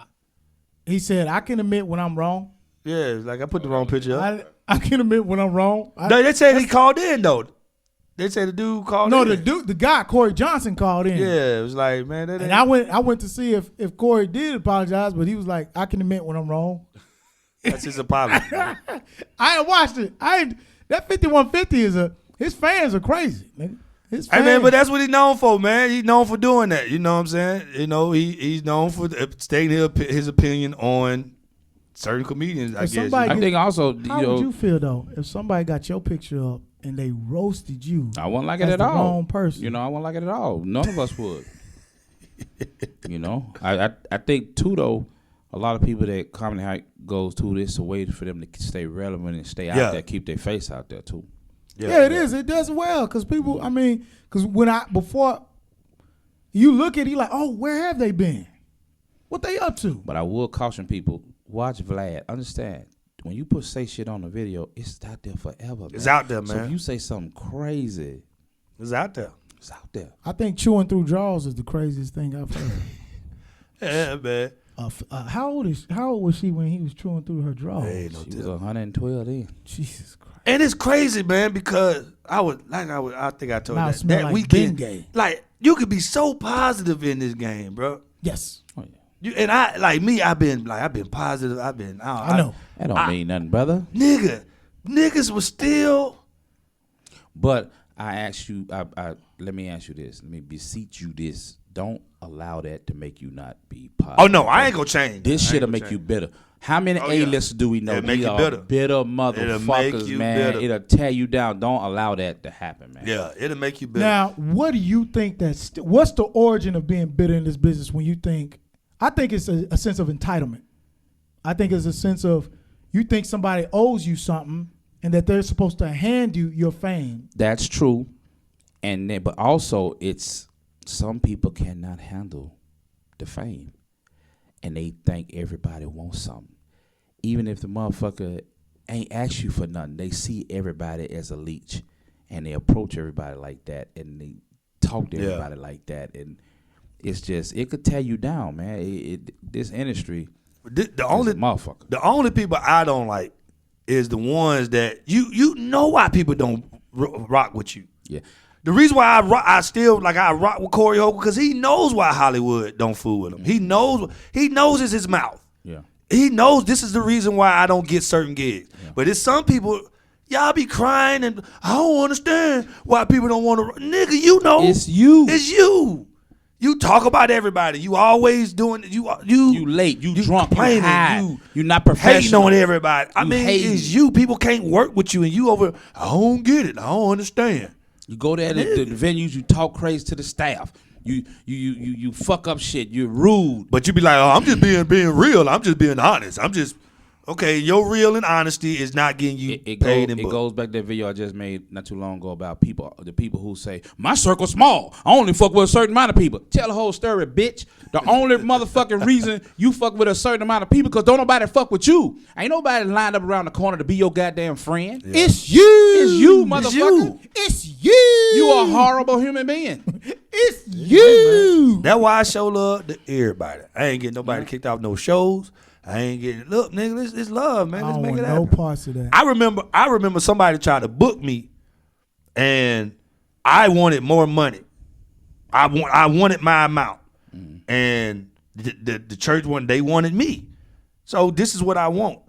he? He said, I can admit when I'm wrong.
Yeah, like I put the wrong picture up.
I can admit when I'm wrong.
No, they said he called in though. They said the dude called in.
No, the guy Corey Johnson called in.
Yeah, it was like, man, that ain't.
And I went to see if Corey did apologize, but he was like, I can admit when I'm wrong.
That's his apology.
I ain't watched it. That 5150 his fans are crazy, nigga. His fans.
Hey man, but that's what he's known for, man. He's known for doing that. You know what I'm saying? You know, he's known for stating his opinion on certain comedians. I guess.
I think also,
how would you feel though if somebody got your picture up and they roasted you?
I wouldn't like it at all.
Wrong person.
You know, I wouldn't like it at all. None of us would. You know, I think too though. A lot of people that comedy hype goes to this a way for them to stay relevant and stay out there, keep their face out there too.
Yeah, it is. It does well because people. I mean, because before you look at it, like, oh, where have they been? What they up to?
But I will caution people: watch Vlad. Understand when you say shit on the video, it's out there forever. Man.
It's out there, man.
So if you say something crazy,
it's out there.
It's out there.
I think chewing through drawers is the craziest thing I've heard.
Yeah, man.
How old was she when he was chewing through her drawers?
Hey,
She was 112 then.
Jesus Christ.
And it's crazy, man, because I think I told you that
like
weekend.
Bengay.
Like, you could be so positive in this game, bro.
Yes.
Oh, yeah.
I've been positive.
I know.
That don't mean nothing, brother.
Niggas was still.
But I ask you, let me ask you this. Let me beseech you this. Don't allow that to make you not be positive.
Oh, no, I ain't gonna change.
This shit'll make you bitter. How many A-listers do we know?
It'll make you
bitter motherfuckers, man.
Bitter.
It'll tear you down. Don't allow that to happen, man.
Yeah, it'll make you bitter.
Now, what do you think what's the origin of being bitter in this business when you think, I think it's a sense of entitlement. I think it's a sense of you think somebody owes you something and that they're supposed to hand you your fame.
That's true. But also it's some people cannot handle the fame. And they think everybody wants something. Even if the motherfucker ain't asked you for nothing, they see everybody as a leech. And they approach everybody like that. And they talk to everybody like that. And it's just, it could tear you down, man. This industry is a motherfucker.
The only people I don't like is the ones that, you know why people don't rock with you.
Yeah.
The reason why I rock with Corey Holcomb, because he knows why Hollywood don't fool with him. He knows it's his mouth.
Yeah.
He knows this is the reason why I don't get certain gigs. Yeah. But it's some people, y'all be crying and I don't understand why people don't want to. Nigga, you know.
It's you.
It's you. You talk about everybody. You always doing you
late. You drunk.
You
high. You not professional.
Hating on everybody. It's you. People can't work with you and you over. I don't get it. I don't understand.
You go there to the venues, you talk crazy to the staff. You fuck up shit. You're rude.
But you be like, oh, I'm just being real. I'm just being honest. I'm just okay. Your real and honesty is not getting you paid. It
goes back to that video I just made not too long ago about the people who say my circle's small. I only fuck with a certain amount of people. Tell the whole story, bitch. The only motherfucking reason you fuck with a certain amount of people because don't nobody fuck with you. Ain't nobody lined up around the corner to be your goddamn friend.
Yeah.
It's you.
It's you, motherfucker.
It's you.
You a horrible human being.
It's you.
That's why I show love to everybody. I ain't getting nobody kicked off no shows. I ain't getting look, nigga. It's love, man. Let's make it happen.
No parts of that.
I remember somebody tried to book me, and I wanted more money. I wanted my amount, and the church wanted me. So this is what I want.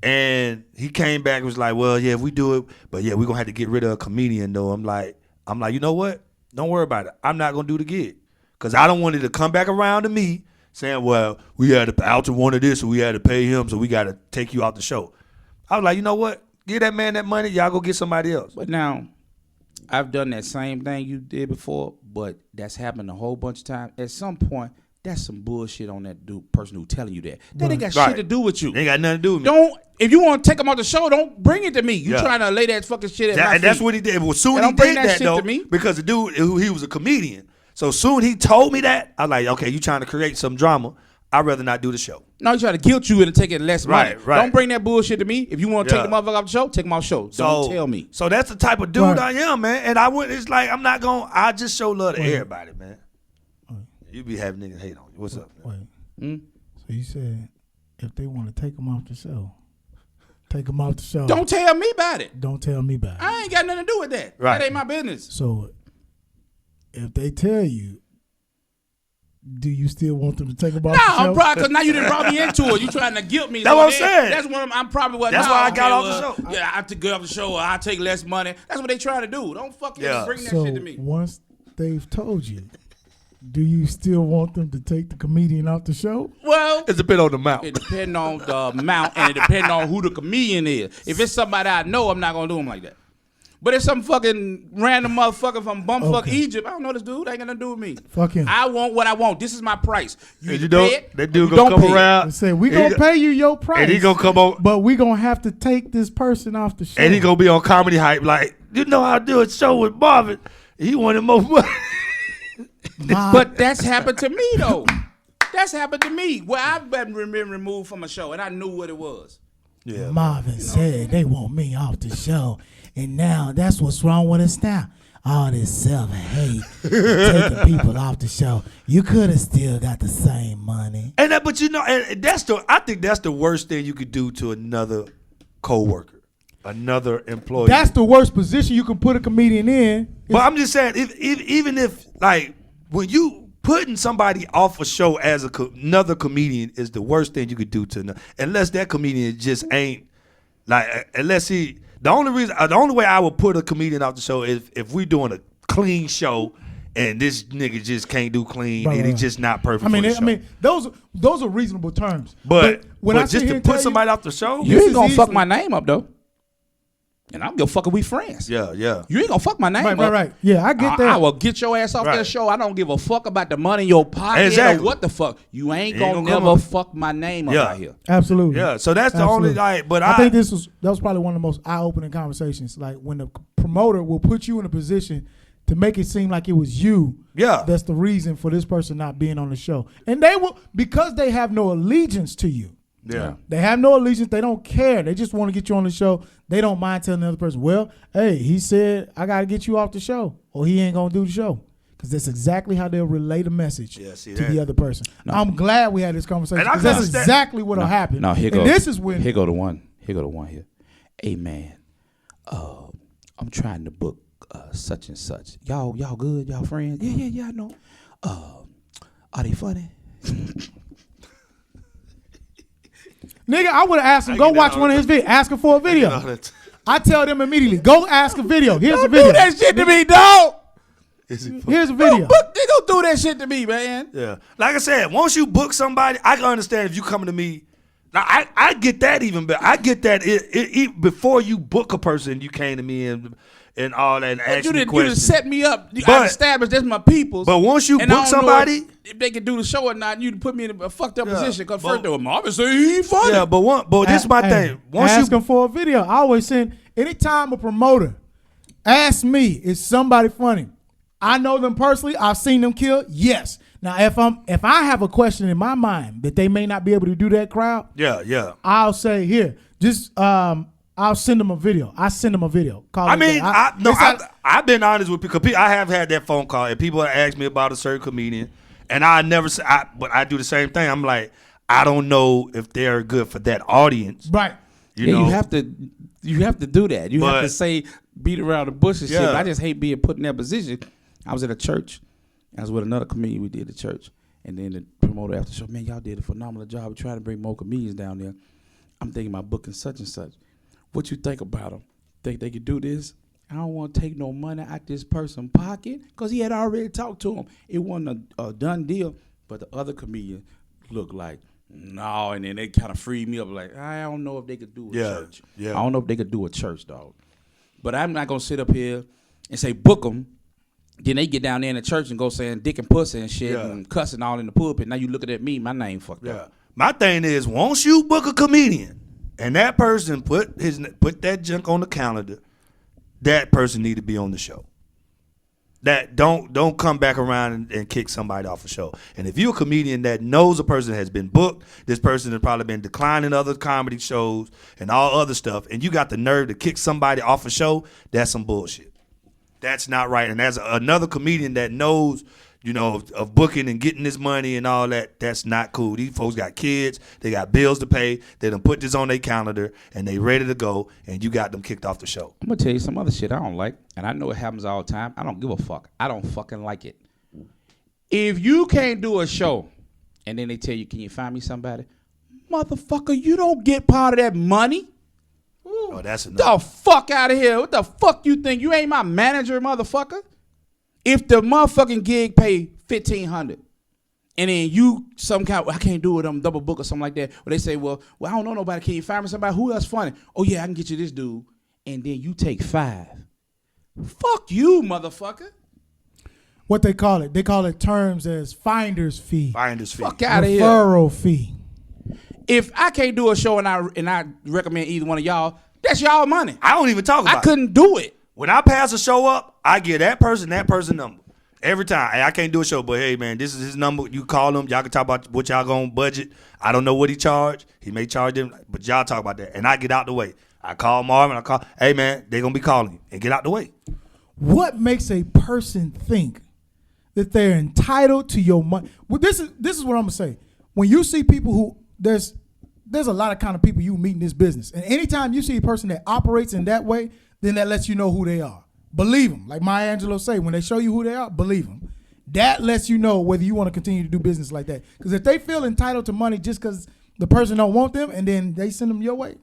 And he came back and was like, well, yeah, if we do it, but yeah, we're gonna have to get rid of a comedian though. I'm like, you know what? Don't worry about it. I'm not gonna do the gig because I don't want it to come back around to me. Saying, well, we had to Alton wanted this, so we had to pay him, so we got to take you out the show. I was like, you know what? Give that man that money. Y'all go get somebody else.
But now, I've done that same thing you did before, but that's happened a whole bunch of times. At some point, that's some bullshit on that person who telling you that. That ain't got shit to do with you.
They ain't got nothing to do with me.
If you want to take him off the show, don't bring it to me. You trying to lay that fucking shit at my feet.
And that's what he did. Well, soon he did that though, because the dude, he was a comedian. So soon he told me that, I was like, okay, you trying to create some drama. I'd rather not do the show.
No, you try to guilt you into taking less money.
Right.
Don't bring that bullshit to me. If you want to take the motherfucker off the show, take him off the show. Don't tell me.
So that's the type of dude I am, man. And it's like, I just show love to everybody, man. You be having niggas hate on you. What's up, man?
So you said if they want to take him off the show, take him off the show.
Don't tell me about it.
Don't tell me about it.
I ain't got nothing to do with that.
Right.
That ain't my business.
So if they tell you, do you still want them to take him off the show?
No, bro, because now you didn't brought me into it. You trying to guilt me.
That's what I'm saying.
That's what I'm probably what.
That's why I got off the show.
Yeah, I have to get off the show or I take less money. That's what they trying to do. Don't fucking bring that shit to me.
Once they've told you, do you still want them to take the comedian off the show?
Well,
it depends on the amount.
It depends on the amount and it depends on who the comedian is. If it's somebody I know, I'm not going to do him like that. But it's some fucking random motherfucker from bumfuck Egypt. I don't know this dude. Ain't got nothing to do with me.
Fuck him.
I want what I want. This is my price.
You know, that dude gonna come around
and say, we gonna pay you your price.
And he gonna come on.
But we gonna have to take this person off the show.
And he gonna be on Comedy Hype like, you know how I do a show with Marvin. He wanted more money.
But that's happened to me though. That's happened to me. Where I've been removed from a show and I knew what it was.
Yeah, Marvin said they want me off the show. And now that's what's wrong with us now. all this self-hate, taking people off the show. You could have still got the same money.
And that, but I think that's the worst thing you could do to another coworker, another employee.
That's the worst position you can put a comedian in.
But I'm just saying, even if like when you putting somebody off a show as another comedian is the worst thing you could do to unless that comedian just ain't like unless he. The only way I would put a comedian off the show is if we doing a clean show and this nigga just can't do clean and he's just not perfect. I mean,
those are reasonable terms.
But when I just to put somebody off the show,
you ain't gonna fuck my name up though. And I don't give a fuck if we friends.
Yeah.
You ain't gonna fuck my name up.
Right. Yeah, I get that.
I will get your ass off that show. I don't give a fuck about the money in your pocket or what the fuck. You ain't gonna never fuck my name up out here.
Absolutely.
Yeah. So that's the only but
I think that was probably one of the most eye-opening conversations. Like when the promoter will put you in a position to make it seem like it was you.
Yeah.
That's the reason for this person not being on the show. And they will, because they have no allegiance to you.
Yeah.
They have no allegiance. They don't care. They just want to get you on the show. They don't mind telling the other person, well, hey, he said I got to get you off the show or he ain't going to do the show. Because that's exactly how they'll relay the message to the other person. No. I'm glad we had this conversation because that's exactly what will happen.
No, here
and this is when.
Here go the one. Here. Hey, man, I'm trying to book such and such. Y'all good? Y'all friends? Yeah, I know. Are they funny?
Nigga, I would have asked him, go watch one of his videos. Ask him for a video. I tell them immediately, go ask a video. Here's a video.
Do that shit to me, dog.
Here's a video.
They don't do that shit to me, man.
Yeah. Like I said, once you book somebody, I can understand if you coming to me. Now, I get that even better. I get that before you book a person, you came to me and all that and asked me questions.
You just set me up. I established that's my people's.
But once you book somebody,
if they can do the show or not, you put me in a fucked up position. Because first of all, obviously he ain't funny.
Yeah, but this is my thing.
Once ask him for a video. I always send anytime a promoter asks me, is somebody funny? I know them personally. I've seen them kill. Yes. Now, if I have a question in my mind that they may not be able to do that crowd, I'll say here, just I'll send them a video. I send them a video.
I've been honest with people. I have had that phone call and people have asked me about a certain comedian, and I never say, but I do the same thing. I'm like, I don't know if they're good for that audience,
right?
You know? You have to do that. You have to say beat around the bush and shit. But I just hate being put in that position. I was at a church. I was with another comedian we did at church. And then the promoter after the show, man, y'all did a phenomenal job. We're trying to bring more comedians down there. I'm thinking about booking such and such. What you think about them? Think they could do this? I don't want to take no money out this person's pocket because he had already talked to him. It wasn't a done deal. But the other comedian looked like, no. And then they kind of freed me up like, I don't know if they could do a church. Yeah. I don't know if they could do a church, dog. But I'm not going to sit up here and say book them. Then they get down there in the church and go saying dick and pussy and shit and cussing all in the pulpit. Now you looking at me, my name fucked up.
My thing is, once you book a comedian and that person put that junk on the calendar, that person need to be on the show. That don't come back around and kick somebody off a show. And if you're a comedian that knows a person has been booked, this person has probably been declining other comedy shows and all other stuff, and you got the nerve to kick somebody off a show, that's some bullshit. That's not right. And as another comedian that knows, of booking and getting this money and all that, that's not cool. These folks got kids. They got bills to pay. They done put this on their calendar, and they ready to go, and you got them kicked off the show.
I'm going to tell you some other shit I don't like, and I know it happens all the time. I don't give a fuck. I don't fucking like it. If you can't do a show, and then they tell you, can you find me somebody? Motherfucker, you don't get part of that money.
Oh, that's enough.
The fuck out of here. What the fuck you think? You ain't my manager, motherfucker. If the motherfucking gig pay $1,500 and then you I can't do it, double book or something like that, or they say, well, I don't know nobody. Can you find me somebody? Who else funny? Oh, yeah, I can get you this dude. And then you take $5. Fuck you, motherfucker.
What they call it terms as finder's fee.
Fuck
out of here.
Referral fee.
If I can't do a show and I recommend either one of y'all, that's y'all money.
I don't even talk about it.
I couldn't do it.
When I pass a show up, I get that person number. Every time. Hey, I can't do a show, but hey, man, this is his number. You call him. Y'all can talk about what y'all going to budget. I don't know what he charged. He may charge them, but y'all talk about that. And I get out the way. I call Marvin. Hey, man, they going to be calling you. And get out the way.
What makes a person think that they're entitled to your money? Well, this is what I'm gonna say. When you see people who there's a lot of kind of people you meet in this business, and anytime you see a person that operates in that way, then that lets you know who they are. Believe them, like Maya Angelou say, when they show you who they are, believe them. That lets you know whether you want to continue to do business like that. Because if they feel entitled to money just because the person don't want them, and then they send them your way,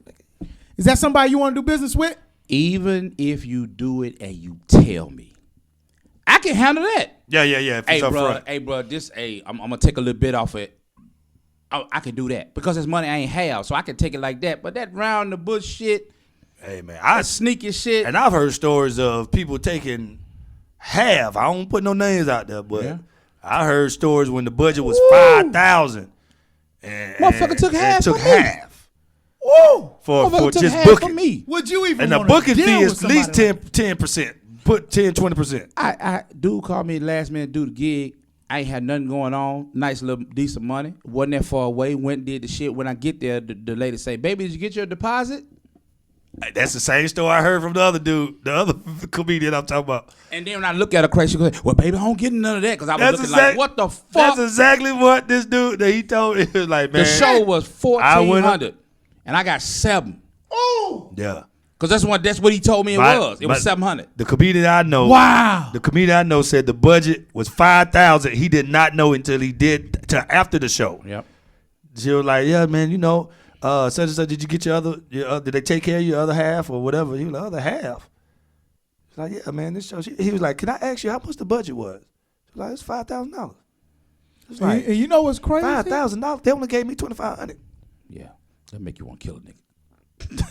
is that somebody you want to do business with?
Even if you do it and you tell me, I can handle that.
Yeah.
Hey, bro, I'm gonna take a little bit off it. I can do that because it's money I ain't have, so I can take it like that. But that round the bush shit,
hey man,
that sneaky shit.
And I've heard stories of people taking half. I don't put no names out there, but I heard stories when the budget was $5,000, and
motherfucker took half.
Took half.
Woo!
For just booking
me.
Would you even?
And the booking fee is at least 10%. Put 10-20%.
I dude called me last minute, do the gig. I ain't had nothing going on. Nice little decent money. Wasn't that far away. Went and did the shit. When I get there, the lady say, "Baby, did you get your deposit?"
That's the same story I heard from the other dude, the other comedian I'm talking about.
And then when I look at her crazy, she goes, "Well, baby, I don't get none of that," because I was looking like, "What the fuck?"
That's exactly what this dude that he told me. He was like, man,
the show was $1,400, and I got $700.
Oh,
yeah.
Because that's what he told me it was. It was $700.
The comedian I know.
Wow.
The comedian I know said the budget was $5,000. He did not know until he did after the show.
Yep.
She was like, yeah, man, such and such, did you get your other, did they take care of your other half or whatever? He was like, other half? She's like, yeah, man, this show. He was like, can I ask you how much the budget was? She's like, it's $5,000. It's like,
and you know what's crazy?
$5,000. They only gave me $2,500.
Yeah. That make you want to kill a nigga.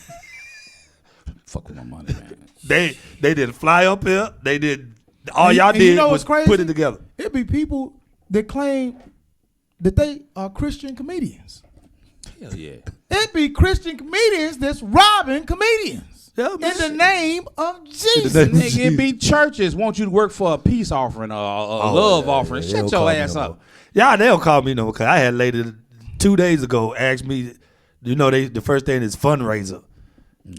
Fuck with my money, man.
They didn't fly up here. They did all y'all did was put it together.
It'd be people that claim that they are Christian comedians.
Hell yeah.
It'd be Christian comedians that's robbing comedians.
Yeah,
in the name of Jesus.
Nigga, it be churches want you to work for a peace offering or a love offering. Shut your ass up.
Yeah, they don't call me no more because I had a lady 2 days ago ask me, the first thing is fundraiser.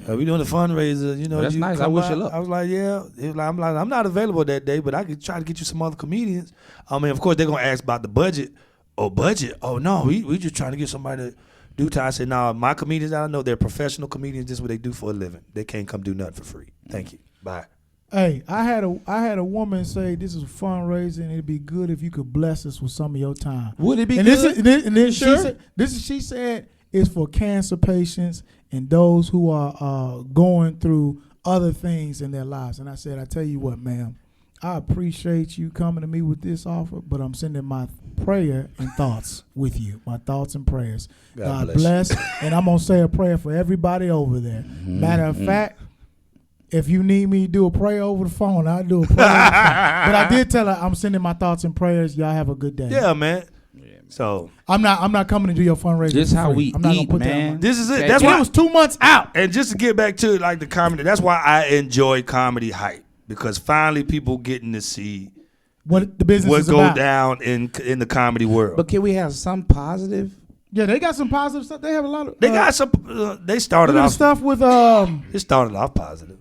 Are we doing a fundraiser?
That's nice. I wish you luck.
I was like, yeah. I'm not available that day, but I could try to get you some other comedians. I mean, of course, they're gonna ask about the budget. Oh no, we just trying to get somebody to do time. I said, no, my comedians I know they're professional comedians. This is what they do for a living. They can't come do nothing for free. Thank you. Bye.
Hey, I had a woman say this is a fundraiser and it'd be good if you could bless us with some of your time.
Would it be good?
She said it's for cancer patients and those who are going through other things in their lives. And I said, I tell you what, ma'am, I appreciate you coming to me with this offer, but I'm sending my prayer and thoughts with you, my thoughts and prayers. God bless. And I'm going to say a prayer for everybody over there. Matter of fact, if you need me to do a prayer over the phone, I'll do a prayer over the phone. But I did tell her I'm sending my thoughts and prayers. Y'all have a good day.
Yeah, man. So
I'm not coming to do your fundraiser.
This is how we
I'm not
eat,
gonna put
man.
That
this is it. That's why
it was 2 months out.
And just to get back to like the comedy, that's why I enjoy Comedy Hype, because finally people getting to see
what the business is
go
about.
down in the comedy world.
But can we have some positive?
Yeah, they got some positive stuff. They have a lot of.
They got some. They started off
stuff with.
It started off positive.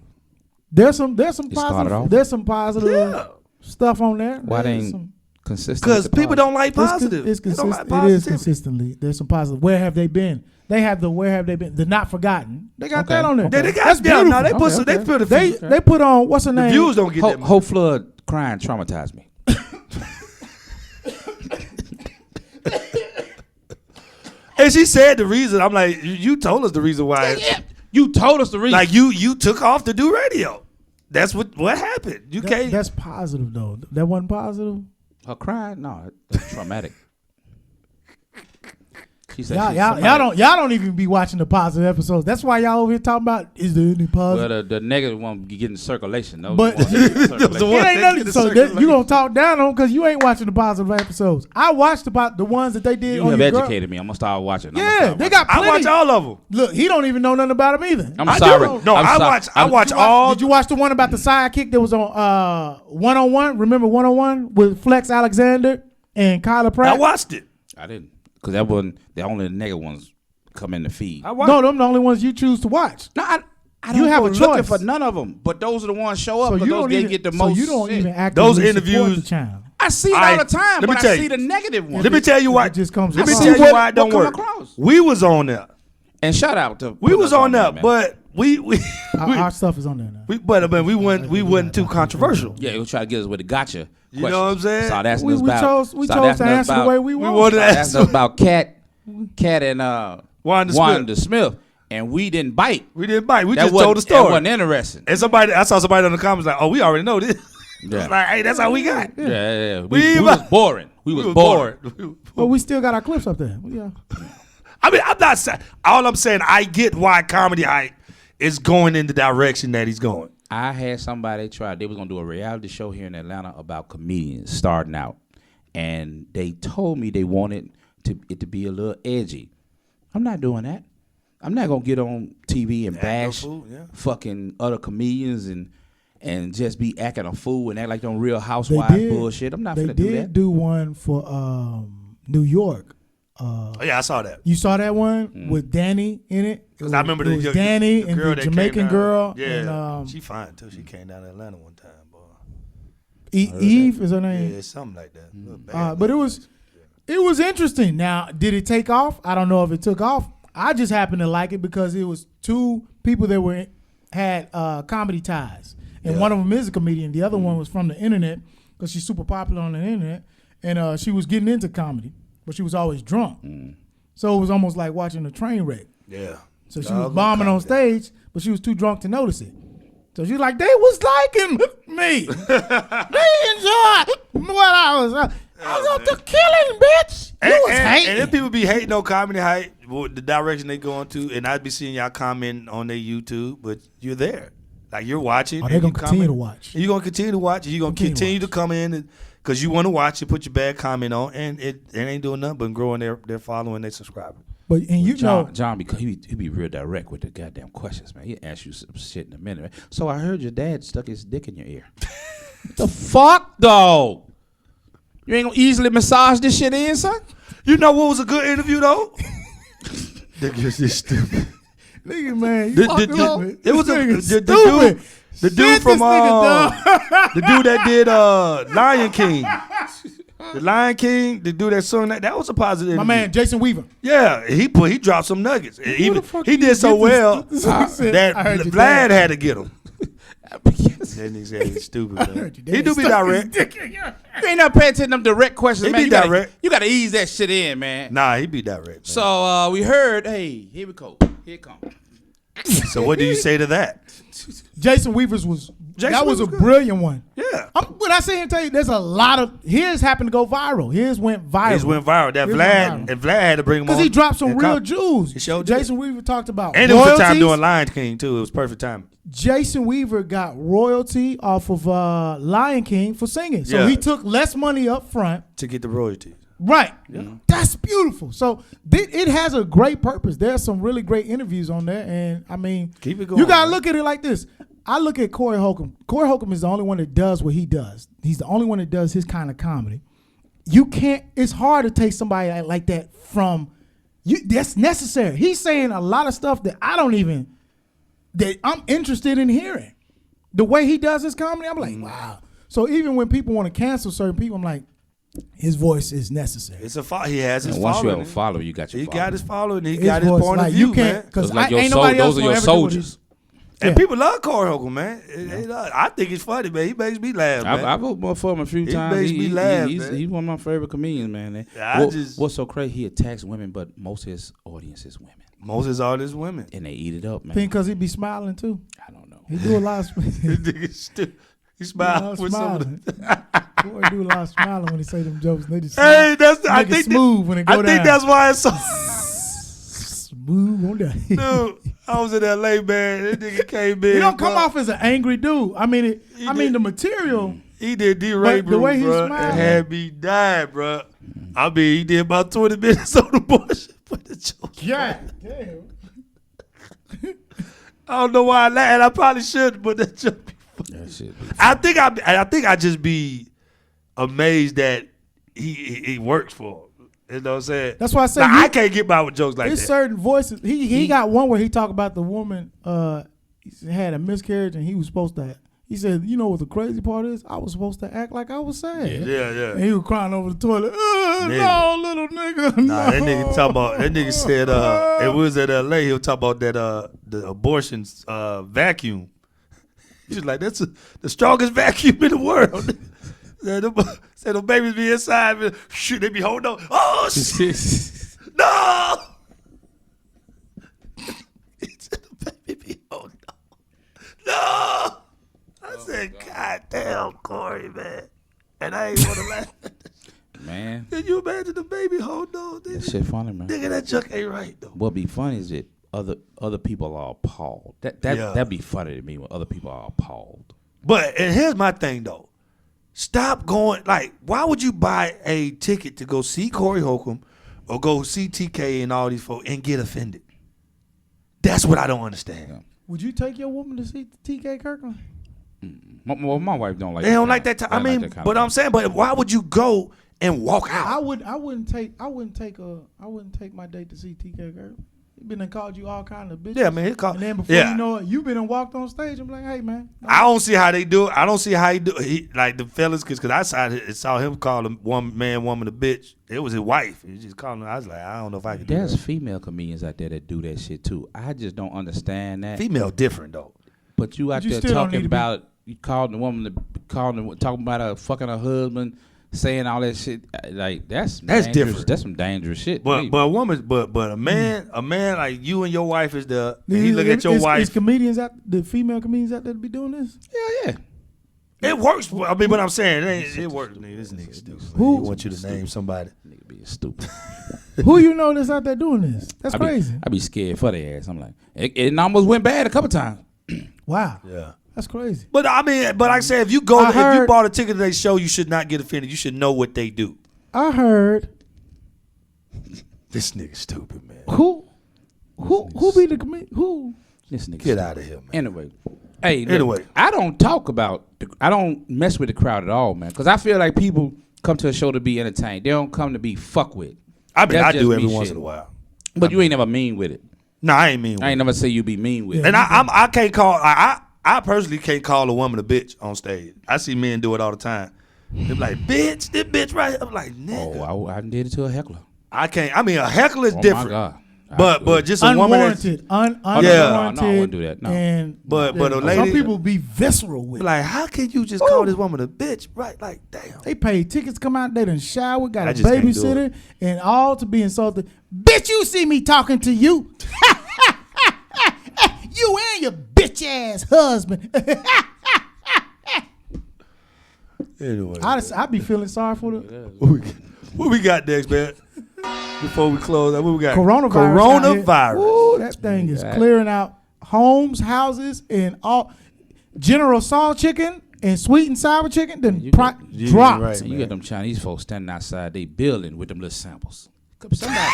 There's some positive. There's some positive stuff on there.
Why they ain't consistent?
Because people don't like positive.
It's consistent. It is consistently. There's some positive. Where have they been? They have the where have they been? The not forgotten. They got that on there.
Okay. They got no. They put they put
they put on what's her name?
The views don't get that.
Whole Flood crying traumatized me.
And she said the reason. I'm like, you told us the reason why.
Yeah. You told us the reason.
Like you took off to do radio. That's what happened. You can't.
That's positive though. That wasn't positive.
Her crying? No, that's traumatic. She said
y'all don't even be watching the positive episodes. That's why y'all over here talking about is there any positive?
Well, the negative one getting circulation.
But it ain't nothing. So you gonna talk down on because you ain't watching the positive episodes. I watched about the ones that they did.
You have educated me. I'm gonna start watching.
Yeah, they got plenty.
I watch all of them.
Look, he don't even know nothing about them either.
I'm sorry.
I watch all.
Did you watch the one about the sidekick that was on 101? Remember 101 with Flex Alexander and Kyla Pratt?
I watched it.
I didn't. Because that wasn't the only negative ones come in the feed.
No, them the only ones you choose to watch.
No,
I don't have a choice for none of them, but those are the ones show up because they get the most.
So you don't
shit.
even actively
those interviews.
The channel.
I see it all the time, but I see the negative ones.
Let me tell you why.
It just comes.
Let me tell you why it don't work. We was on there.
And shout out to
we was on there, but we
our stuff is on there now.
We wasn't too controversial.
Yeah, he'll try to get us with the gotcha.
You know what I'm saying?
So that's
we chose to answer the way we wanted.
We wanted to
answer about Cat and
Wanda
Smith. And we didn't bite.
We just told the story.
That wasn't interesting.
And I saw somebody in the comments like, "Oh, we already know this."
Yeah.
Like, hey, that's how we got.
Yeah. We was boring. We was boring.
But we still got our clips up there. Yeah.
I mean, I'm not saying. All I'm saying, I get why Comedy Hype is going in the direction that he's going.
I had somebody try. They was gonna do a reality show here in Atlanta about comedians starting out, and they told me they wanted it to be a little edgy. I'm not doing that. I'm not gonna get on TV and bash fucking other comedians and just be acting a fool and act like them Real Housewives bullshit. I'm not gonna do that. They did
do one for New York.
Yeah, I saw that.
You saw that one with Danny in it?
Because I remember
it was Danny and the Jamaican girl.
Yeah, and, she fine too. She came down to Atlanta one time, boy.
Eve is her name?
Yeah, something like that.
But it was interesting. Now, did it take off? I don't know if it took off. I just happened to like it because it was two people that had comedy ties. And one of them is a comedian. The other one was from the internet because she's super popular on the internet. And she was getting into comedy, but she was always drunk. So it was almost like watching a train wreck.
Yeah.
So she was bombing on stage, but she was too drunk to notice it. So she was like, they was liking me. They enjoyed what I was up to killing, bitch. You was hating.
And if people be hating on Comedy Hype, the direction they going to, and I'd be seeing y'all comment on their YouTube, but you're there. Like, you're watching.
They're going to continue to watch.
You're going to continue to watch. You're going to continue to come in because you want to watch and put your bad comment on, and it ain't doing nothing but growing their following, their subscribers.
But
John, because he be real direct with the goddamn questions, man. He ask you some shit in a minute. Man. So I heard your dad stuck his dick in your ear.
The fuck, though? You ain't gonna easily massage this shit in, son?
You know what was a good interview, though? Niggas is stupid.
Nigga, man,
it was the dude from the dude that did Lion King. The Lion King, the dude that sung that was a positive interview.
My man, Jason Weaver.
Yeah, he dropped some nuggets. He did so well that Vlad had to get him. That nigga said he's stupid, man. He do be direct.
You ain't not paying attention to them direct questions,
he
man.
Be direct.
You gotta ease that shit in, man.
Nah, he be direct. Man.
So we heard, hey, here we go. Here it comes.
So what do you say to that?
Jason Weaver's was a brilliant one.
Yeah.
When I say him, tell you, there's a lot of his happened to go viral. His went viral.
That Vlad had to bring him on
because he dropped some real jewels. Jason Weaver talked about
and
royalties.
It was the time doing Lion King too. It was perfect time.
Jason Weaver got royalty off of Lion King for singing, so he took less money up front
to get the royalties.
Right. Yeah. That's beautiful. So it has a great purpose. There's some really great interviews on there. And, I mean,
keep it going,
you got to look at it like this. I look at Corey Holcomb. Corey Holcomb is the only one that does what he does. He's the only one that does his kind of comedy. You can't – it's hard to take somebody like that from you. That's necessary. He's saying a lot of stuff that that I'm interested in hearing. The way he does his comedy, I'm like, wow. So even when people want to cancel certain people, I'm like, his voice is necessary.
It's he has his following.
Once you have a follower, you got your
following. He got his following. He
his
got his
voice,
point of view,
you can't,
man.
Because
like
ain't nobody else
those are your soldiers.
And people love Corey Holcomb, man. I think it's funny, man. He makes me laugh, man.
I've voted for him a few times.
He makes me laugh, man.
He's one of my favorite comedians, man. What's so crazy? He attacks women, but most of his audience is women.
Most of his audience is women.
And they eat it up, man.
Think because he be smiling, too?
I don't know.
He do a lot of
He smiles with some of the
Boy, do a lot of smiling when he say them jokes. They just
I think
smooth when it go down.
I think that's why it's so
smooth on that.
Dude, I was in LA, man. That nigga came in.
He don't come off as an angry dude. I mean, the material.
He did D-Ray, bro.
The way he smiled,
it had me dying, bro. I mean, he did about 20 minutes on the bullshit for the joke.
God damn.
I don't know why I laughed. And I probably should, but that joke be funny. That shit be funny. I think I just be amazed that he works for him. You know what I'm saying?
That's why I say
I can't get by with jokes like that.
There's certain voices. He got one where he talk about the woman he had a miscarriage and he was supposed to. He said, you know what the crazy part is? I was supposed to act like I was sad.
Yeah.
And he was crying over the toilet. No, little nigga.
Nah,
no.
that nigga talking about. That nigga said, it was at L.A. He was talking about that the abortion vacuum. He was like, that's the strongest vacuum in the world. Said the babies be inside, shoot, they be holding on. Oh shit! No! He said the baby be holding on. No! I said, God damn, Corey, man. And I ain't want to laugh.
Man.
Can you imagine the baby holding on?
That shit funny, man.
Nigga, that junk ain't right, though.
What be funny is that other people are appalled. That'd be funny to me when other people are appalled.
But, and here's my thing, though. Stop going, like, why would you buy a ticket to go see Corey Holcomb or go see TK and all these folks and get offended? That's what I don't understand.
Yeah.
Would you take your woman to see TK Kirkland?
My wife don't like.
They don't like that time. I mean, but I'm saying, but why would you go and walk out?
I wouldn't take my date to see TK Kirkland. He been and called you all kind of bitches.
Yeah, man. He called.
And then before you know it, you been and walked on stage. I'm like, hey, man.
I don't see how they do it. I don't see how he do it. Like the fellas, because I saw him call one man, woman a bitch. It was his wife. He just called her. I was like, I don't know if I can do that.
There's female comedians out there that do that shit too. I just don't understand that.
Female different though.
But you out there talking about you called the woman talking about her fucking her husband, saying all that shit. Like that's
different.
That's some dangerous shit.
But a woman, but a man like you and your wife is the. He look at your wife.
Is comedians the female comedians out there to be doing this?
Yeah.
It works. I mean, what I'm saying, it works. Nigga, this nigga stupid.
Who?
I want you to name somebody.
Nigga being stupid.
Who you know that's out there doing this? That's crazy.
I be scared for their ass. I'm like, it almost went bad a couple times.
Wow.
Yeah.
That's crazy.
But I mean, but like I said, if you bought a ticket to their show, you should not get offended. You should know what they do.
I heard.
This nigga stupid, man.
Who be the comedian? Who?
This nigga
Get out of here, man.
Anyway. Hey, look, I don't mess with the crowd at all, man. Because I feel like people come to a show to be entertained. They don't come to be fuck with.
I mean, I do every once in a while.
But you ain't never mean with it.
No, I ain't mean with it.
I ain't never say you be mean with it.
And I can't call, I personally can't call a woman a bitch on stage. I see men do it all the time. They're like, bitch, this bitch right here. I'm like, nigga.
Oh, I did it to a heckler.
I can't. I mean, a heckler is different.
My God.
But just a woman that's
unwarranted.
No, I wouldn't do that. No.
And
but a lady,
some people be visceral with it.
Like, how can you just call this woman a bitch? Right? Like, damn.
They paid tickets, come out, they done shower, got a
just can't do
babysitter, and all to be insulted. Bitch, you see me talking to you. You and your bitch ass husband.
Anyway,
I be feeling sorry for the
what we got next, man? Before we close, what we got?
Coronavirus. Ooh, that thing is clearing out homes, houses, and all. General Tso chicken and sweet and sour chicken then dropped.
Right,
you got them Chinese folks standing outside they building with them little samples. Somebody.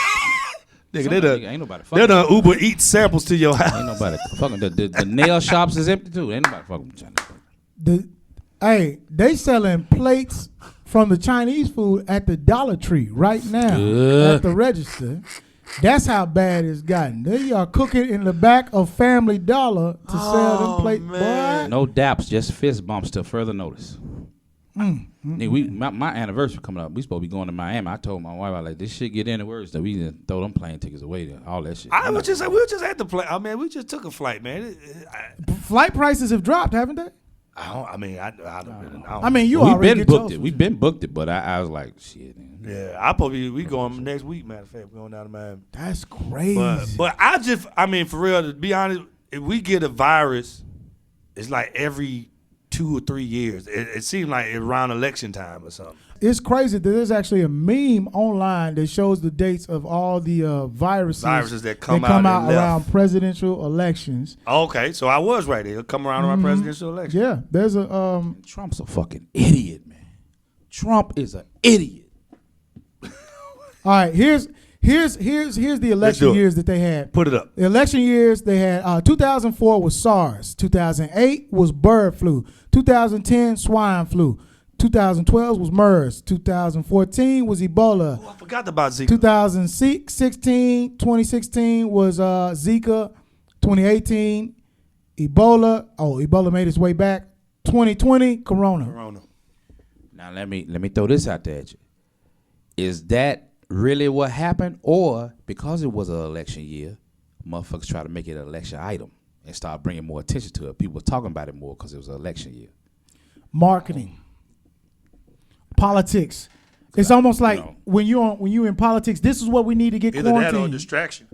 Nigga,
ain't nobody fucking.
They done Uber Eat samples to your house.
Ain't nobody fucking. The nail shops is empty too. Ain't nobody fucking China.
They selling plates from the Chinese food at the Dollar Tree right now at the register. That's how bad it's gotten. They are cooking in the back of Family Dollar to sell them plates. Boy.
No daps, just fist bumps till further notice. Nigga, my anniversary coming up. We supposed to be going to Miami. I told my wife, I like, this shit get any worse that we didn't throw them plane tickets away. All that shit.
We were just at the plane. I mean, we just took a flight, man.
Flight prices have dropped, haven't they?
I mean,
We've been booked it, but I was like, shit. Man.
Yeah, we going next week. Matter of fact, we're going down to Miami.
That's crazy.
But for real, to be honest, if we get a virus, it's like every 2 or 3 years. It seems like around election time or something.
It's crazy that there's actually a meme online that shows the dates of all the viruses that come out around presidential elections.
Okay, so I was right. It'll come around presidential elections.
Yeah, there's a
Trump's a fucking idiot, man. Trump is an idiot.
All right, here's the election years that they had.
Put it up.
The election years they had 2004 was SARS, 2008 was bird flu, 2010 swine flu, 2012 was MERS, 2014 was Ebola.
Oh, I forgot about Zika.
2016 was Zika, 2018 Ebola. Ebola made its way back. 2020, Corona.
Now let me throw this out there at you. Is that really what happened, or because it was an election year, motherfuckers try to make it an election item and start bringing more attention to it? People were talking about it more because it was an election year.
Marketing, politics. It's almost like when you in politics, this is what we need to get
either
quarantined.
that or distraction.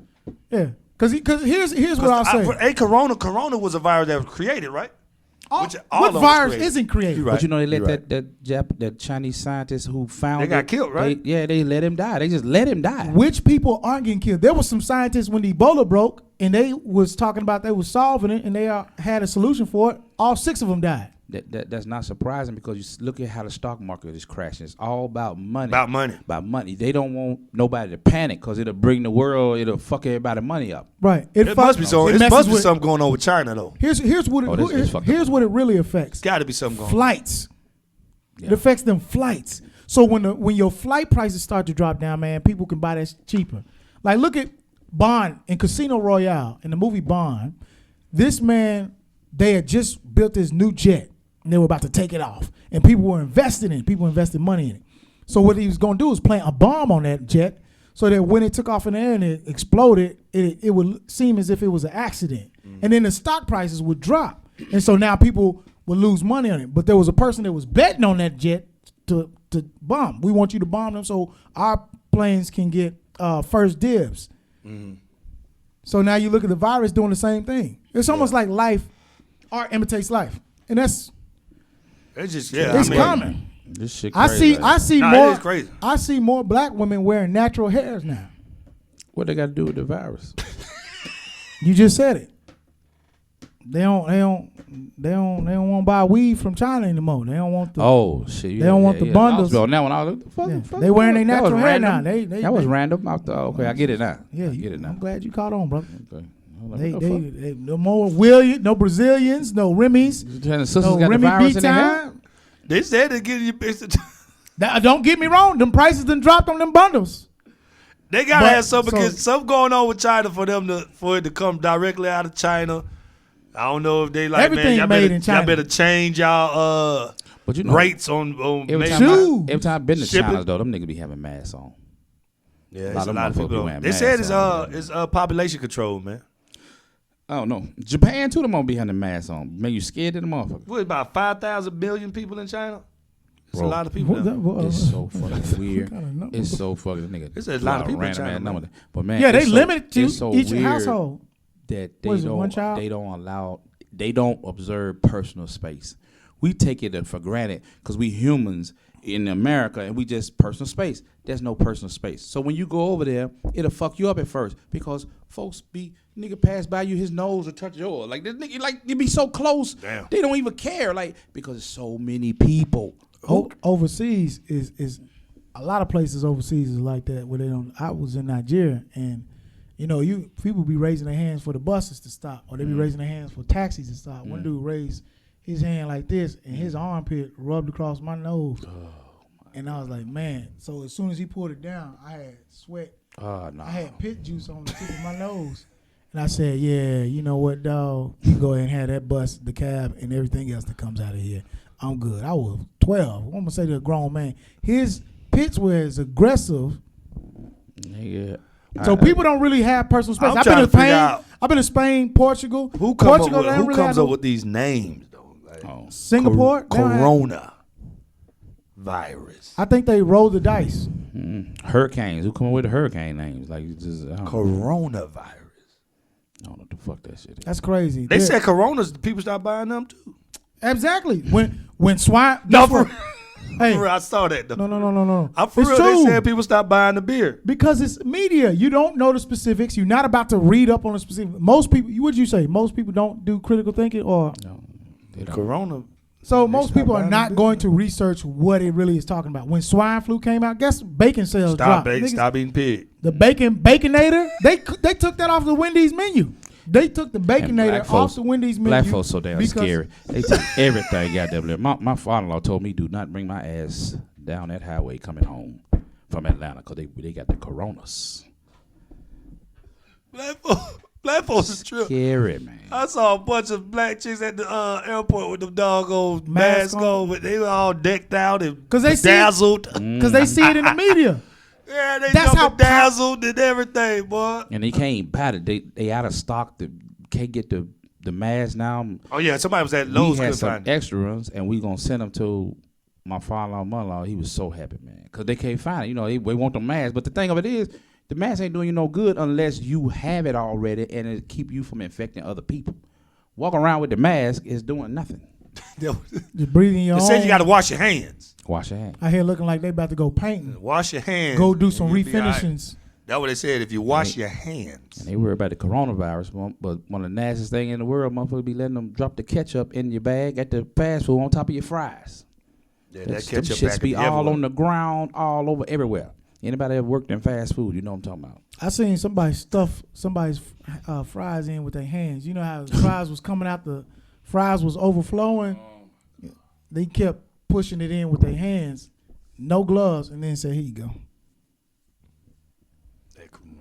Yeah, because here's what I'll say.
Corona was a virus that was created, right?
What virus isn't created?
But they let that Chinese scientist who found
they got killed, right?
They let him die. They just let him die.
Which people aren't getting killed? There was some scientists when the Ebola broke, and they was talking about they was solving it, and they had a solution for it. All 6 of them died.
That's not surprising because you look at how the stock market is crashing. It's all about money. About money. They don't want nobody to panic because it'll bring the world. It'll fuck everybody's money up.
Right.
It must be so. It must be something going on with China though.
Here's what it really affects.
Got to be something going on.
Flights. Yeah. It affects them flights. So when your flight prices start to drop down, man, people can buy that cheaper. Like look at Bond in Casino Royale in the movie Bond. This man, they had just built this new jet. And they were about to take it off. And people were investing in it. People invested money in it. So what he was going to do was plant a bomb on that jet so that when it took off in the air and it exploded, it would seem as if it was an accident. And then the stock prices would drop. And so now people would lose money on it. But there was a person that was betting on that jet to bomb. We want you to bomb them so our planes can get first dibs. So now you look at the virus doing the same thing. It's almost like art imitates life. And that's...
It's
coming.
This shit crazy.
I see more black women wearing natural hairs now.
What they got to do with the virus?
You just said it. They don't want to buy weed from China anymore. They don't want the.
Oh shit!
They don't want the bundles.
Now when I look,
they wearing their natural hair now.
That was random. Okay, I get it now.
Yeah,
I get it now.
I'm glad you caught on, bro.
Okay.
They no more Williams, no Brazilians, no Remy's,
no Remy B-time.
They said they're getting you bitch.
Don't get me wrong, them prices done dropped on them bundles.
They gotta have something because something going on with China for it to come directly out of China. I don't know if they like
everything
man,
made in China.
Y'all better change y'all rates on
every time I've been to China though, them niggas be having masks on.
Yeah, a lot of people. They said it's population control, man.
I don't know. Japan too, them won't be having masks on. Man, you scared of the motherfucker.
What, about 5,000 million people in China? It's a lot of people.
It's so fucking weird. It's so fucking nigga.
It's a lot of people in China.
But man,
they limit it to each
weird
household.
That they don't observe personal space. We take it for granted because we humans in America and we just personal space. There's no personal space. So when you go over there, it'll fuck you up at first because folks nigga pass by you his nose or touch yours. Like this nigga, like you be so close.
Damn.
They don't even care. Like because there's so many people.
Overseas is a lot of places overseas is like that where they don't. I was in Nigeria and people be raising their hands for the buses to stop or they be raising their hands for taxis to stop. One dude raised his hand like this and his armpit rubbed across my nose. And I was like, man. So as soon as he pulled it down, I had sweat. I had pit juice on the tip of my nose. And I said, yeah, you know what, dog? You go ahead and have that bus, the cab, and everything else that comes out of here. I'm good. I was 12. I'm going to say to a grown man. His pits were as aggressive.
Yeah.
So people don't really have personal space. I've been to Spain, Portugal.
Who comes up with these names, though? Like,
Singapore?
Corona virus.
I think they roll the dice.
Hurricanes. Who come up with the hurricane names? Like just
coronavirus.
I don't know what the fuck that shit is.
That's crazy.
They said coronas, people start buying them too.
Exactly. When swine.
Hey, I saw that though.
No.
I'm for real. True. They said people stop buying the beer
because it's media. You don't know the specifics. You're not about to read up on the specifics. Most people. What'd you say? Most people don't do critical thinking, or
no,
corona.
So most people are not going to research what it really is talking about. When swine flu came out, guess bacon sales dropped.
Stop eating pig.
The Baconator, they took that off the Wendy's menu. They took the Baconator off the Wendy's menu.
Black folks so damn scary. They take everything goddamn. My father-in-law told me do not bring my ass down that highway coming home from Atlanta because they got the coronas.
Black folks is true.
Scary, man.
I saw a bunch of black chicks at the airport with them doggone masks on, but they were all decked out and dazzled.
Because they see it in the media.
Yeah, they dazzled and everything, boy.
And they can't buy it. They out of stock. Can't get the mask now.
Oh yeah, somebody was at Lowe's.
We had some extra ones, and we gonna send them to my father-in-law, mother-in-law. He was so happy, man, because they can't find it. You know, they want the mask, but the thing of it is, the mask ain't doing you no good unless you have it already, and it keep you from infecting other people. Walking around with the mask is doing nothing.
Just breathing your own.
They said you got to wash your hands.
Wash your hands.
I hear looking like they about to go painting.
Wash your hands.
Go do some refinishings.
That's what they said. If you wash your hands.
And they worry about the coronavirus, but one of the nastiest things in the world, motherfuckers be letting them drop the ketchup in your bag at the fast food on top of your fries.
Yeah, that ketchup
shits be all on the ground, all over everywhere. Anybody ever worked in fast food, you know what I'm talking about.
I seen somebody stuff somebody's fries in with their hands. You know how the fries was coming out, the fries was overflowing. They kept pushing it in with their hands, no gloves, and then said, "Here you go."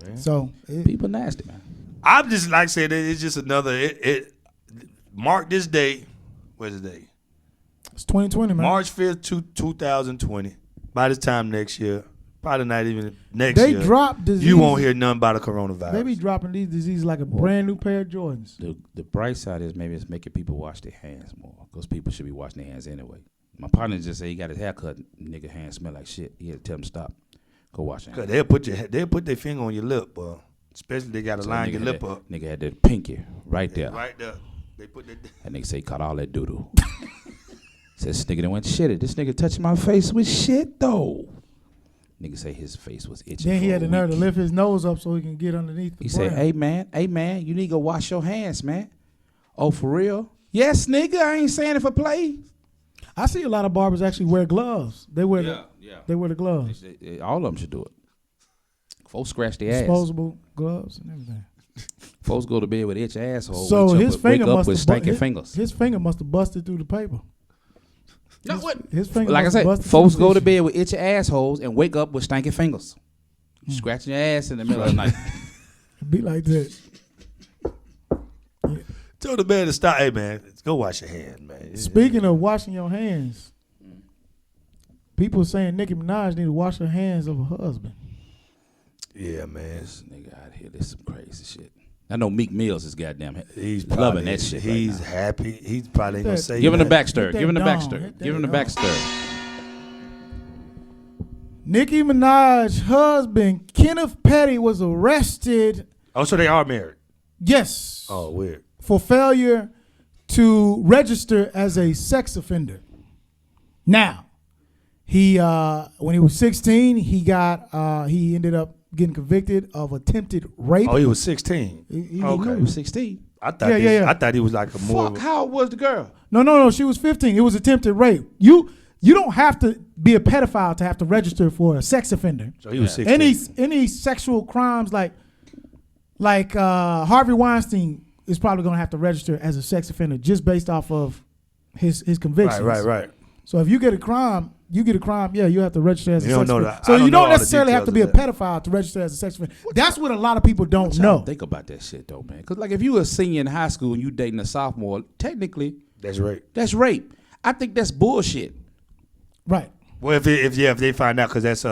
Man.
So
people nasty, man.
I'm just like saying it's just another. It mark this day. What's the day?
It's 2020, man.
March 5th, 2020. By this time next year, probably not even next year.
They drop disease.
You won't hear nothing about the coronavirus.
They be dropping these diseases like a brand new pair of Jordans.
The bright side is maybe it's making people wash their hands more, because people should be washing their hands anyway. My partner just said he got his hair cut. Nigga hands smell like shit. He had to tell him stop. Go wash your hands.
They'll put their finger on your lip, boy. Especially they got to line your lip up.
Nigga had that pinky right there.
Right there. They put that.
And nigga say he caught all that doo-doo. Says this nigga done went shitted. This nigga touched my face with shit though. Nigga say his face was itching.
Then he had the nerve to lift his nose up so he can get underneath the
He said, hey man, you need to go wash your hands, man. Oh, for real? Yes, nigga, I ain't saying it for play.
I see a lot of barbers actually wear gloves. They wear they wear the gloves.
All of them should do it. Folks scratch their ass.
Disposable gloves and everything.
Folks go to bed with itch asshole.
So his finger must
with stinking fingers.
His finger must have busted through the paper.
No, what?
His finger
like I said, folks go to bed with itchy assholes and wake up with stinking fingers. Scratching your ass in the middle of the night.
Be like that.
Tell the man to stop. Hey, man, go wash your hands, man.
Speaking of washing your hands, people saying Nicki Minaj need to wash her hands of her husband.
Yeah, man.
This nigga out here, this some crazy shit. I know Meek Mills is goddamn.
He's
loving that shit.
He's
right now.
happy. He's probably ain't gonna say.
Give him the backstir. Give him the
backstir.
Give him the backstir.
Nicki Minaj's husband, Kenneth Petty, was arrested.
Oh, so they are married?
Yes.
Oh, weird.
For failure to register as a sex offender. Now, he when he was 16, he ended up getting convicted of attempted rape.
Oh, he was 16.
He
was 16.
I thought he was like a more.
Fuck, how old was the girl?
No. She was 15. It was attempted rape. You don't have to be a pedophile to have to register for a sex offender.
So he was 16.
Any sexual crimes like Harvey Weinstein is probably going to have to register as a sex offender just based off of his convictions.
Right.
So if you get a crime, yeah, you have to register as a sex offender.
So
you don't necessarily have to be a pedophile to register as a sex offender. That's what a lot of people don't know.
Think about that shit though, man. Because like if you were a senior in high school and you dating a sophomore, technically
that's rape.
That's rape. I think that's bullshit.
Right.
Well, if they find out, because that's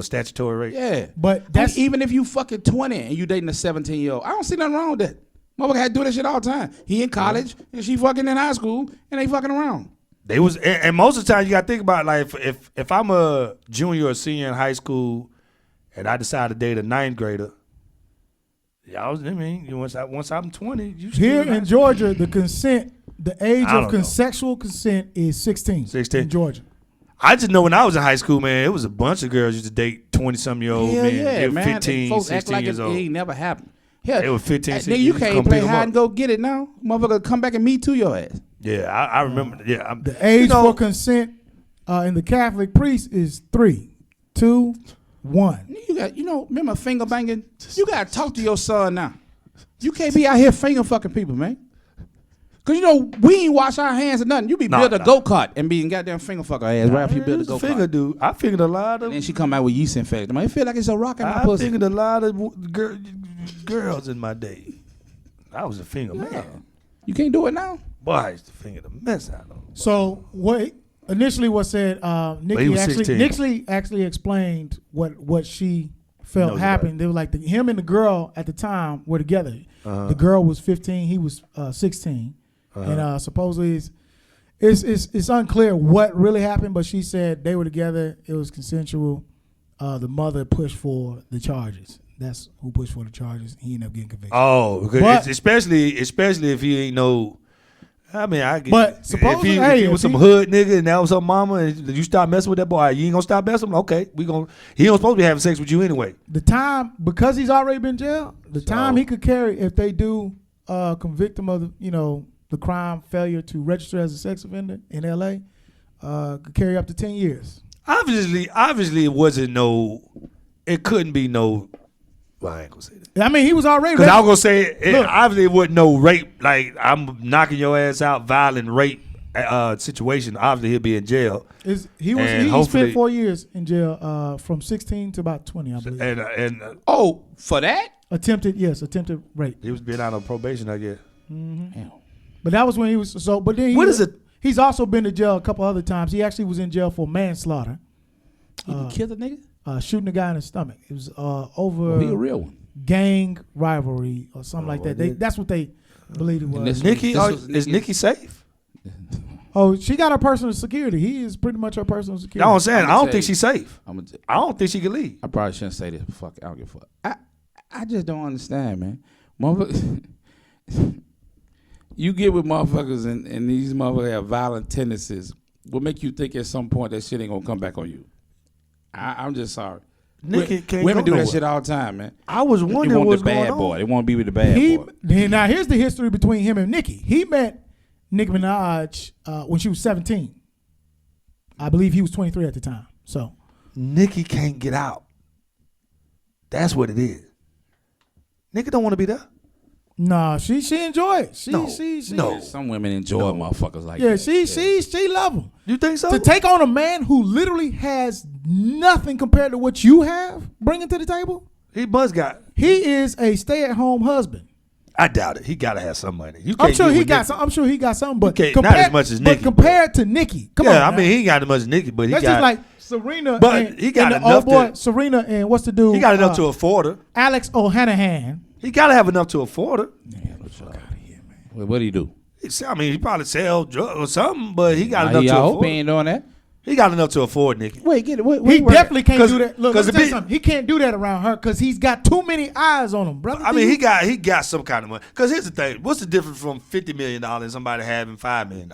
statutory rape.
Yeah,
but that's
even if you fucking 20 and you dating a 17-year-old, I don't see nothing wrong with that. Motherfucker had to do that shit all the time. He in college and she fucking in high school and they fucking around.
They was, and most of the time you got to think about, like, if I'm a junior or senior in high school and I decide to date a 9th grader, once I'm 20, you
here in Georgia, the age of consensual consent is 16.
16
in Georgia.
I just know when I was in high school, man, it was a bunch of girls used to date 20-some-year-old men.
Yeah,
they were
man.
15,
folks
16
act like
years old.
It ain't never happened. Yeah,
they were 15, 16.
You can't play hide and go get it now. Motherfucker come back and me too your ass.
Yeah, I remember. Yeah,
the age for consent in the Catholic priest is 3, 2, 1.
You got, remember finger banging? You got to talk to your son now. You can't be out here finger fucking people, man. Because, we ain't wash our hands or nothing. You be build a go-kart and be in goddamn finger fuck her ass right after you build a go-kart.
Finger, dude. I figured a lot of...
And then she come out with yeast infection. Man, it feel like it's a rock in my pussy.
I figured a lot of girls in my day. I was a finger man.
You can't do it now.
Boy, I used to finger the mess out of him.
So what initially was said, Nikki actually explained what she felt happened. They were like him and the girl at the time were together. The girl was 15, he was 16, and supposedly it's unclear what really happened. But she said they were together. It was consensual. The mother pushed for the charges. That's who pushed for the charges. He ended up getting convicted.
Oh, because especially if he ain't no. I mean, I get.
But supposedly,
if he was some hood nigga and that was her mama, and you stop messing with that boy, you ain't gonna stop messing with him. Okay, he don't supposed to be having sex with you anyway.
The time, because he's already been jailed, time he could carry if they do convict him of the crime failure to register as a sex offender in L.A. Could carry up to 10 years.
Obviously, it wasn't no. It couldn't be no. Well, I ain't gonna say that.
I mean, he was already.
Because I was gonna say, obviously, it wasn't no rape. Like I'm knocking your ass out, violent rape situation. Obviously, he'll be in jail.
He spent 4 years in jail, from 16 to about 20, I believe.
And
for that
attempted rape.
He was being out on probation, I guess.
Mm-hmm. But that was when he was so. But then he's also been to jail a couple other times. He actually was in jail for manslaughter.
He killed a nigga.
Shooting a guy in the stomach. It was over
he a real one.
Gang rivalry or something like that. That's what they believe it was.
Is Nikki safe?
Oh, she got her personal security. He is pretty much her personal security.
No, I'm saying I don't think she's safe. I don't think she can leave.
I probably shouldn't say this. Fuck, I don't give a fuck. I just don't understand, man. Motherfuckers, you get with motherfuckers and these motherfuckers have violent tendencies. What make you think at some point that shit ain't gonna come back on you? I'm just sorry. Women do that shit all the time, man.
I was wondering what's going on.
They want the bad boy. They want to be with the bad boy.
Now, here's the history between him and Nicki. He met Nicki Minaj when she was 17. I believe he was 23 at the time. So
Nicki can't get out. That's what it is. Nicki don't want to be there.
Nah, she enjoy it.
No.
Some women enjoy motherfuckers like
that.
Yeah,
she love him.
You think so?
To take on a man who literally has nothing compared to what you have bringing to the table. He is a stay-at-home husband.
I doubt it. He gotta have some money.
I'm sure he got some, but
not as much as Nicki.
But compared to Nicki, come on.
Yeah, I mean he ain't got as much as Nicki, but
that's just like Serena.
But he got enough.
Serena and what's the dude?
He got enough to afford her.
Alex O'Hanahan.
He gotta have enough to afford her.
Man, the fuck out of here, man. What do he do?
I mean, he probably sell drugs or something, but he got enough to afford.
I hope he ain't doing that.
He got enough to afford Nicki.
Wait, get it. He definitely can't do that. Look, let me tell you something. He can't do that around her because he's got too many eyes on him, brother.
I mean, he got some kind of money. Because here's the thing: what's the difference from $50 million and somebody having $5 million?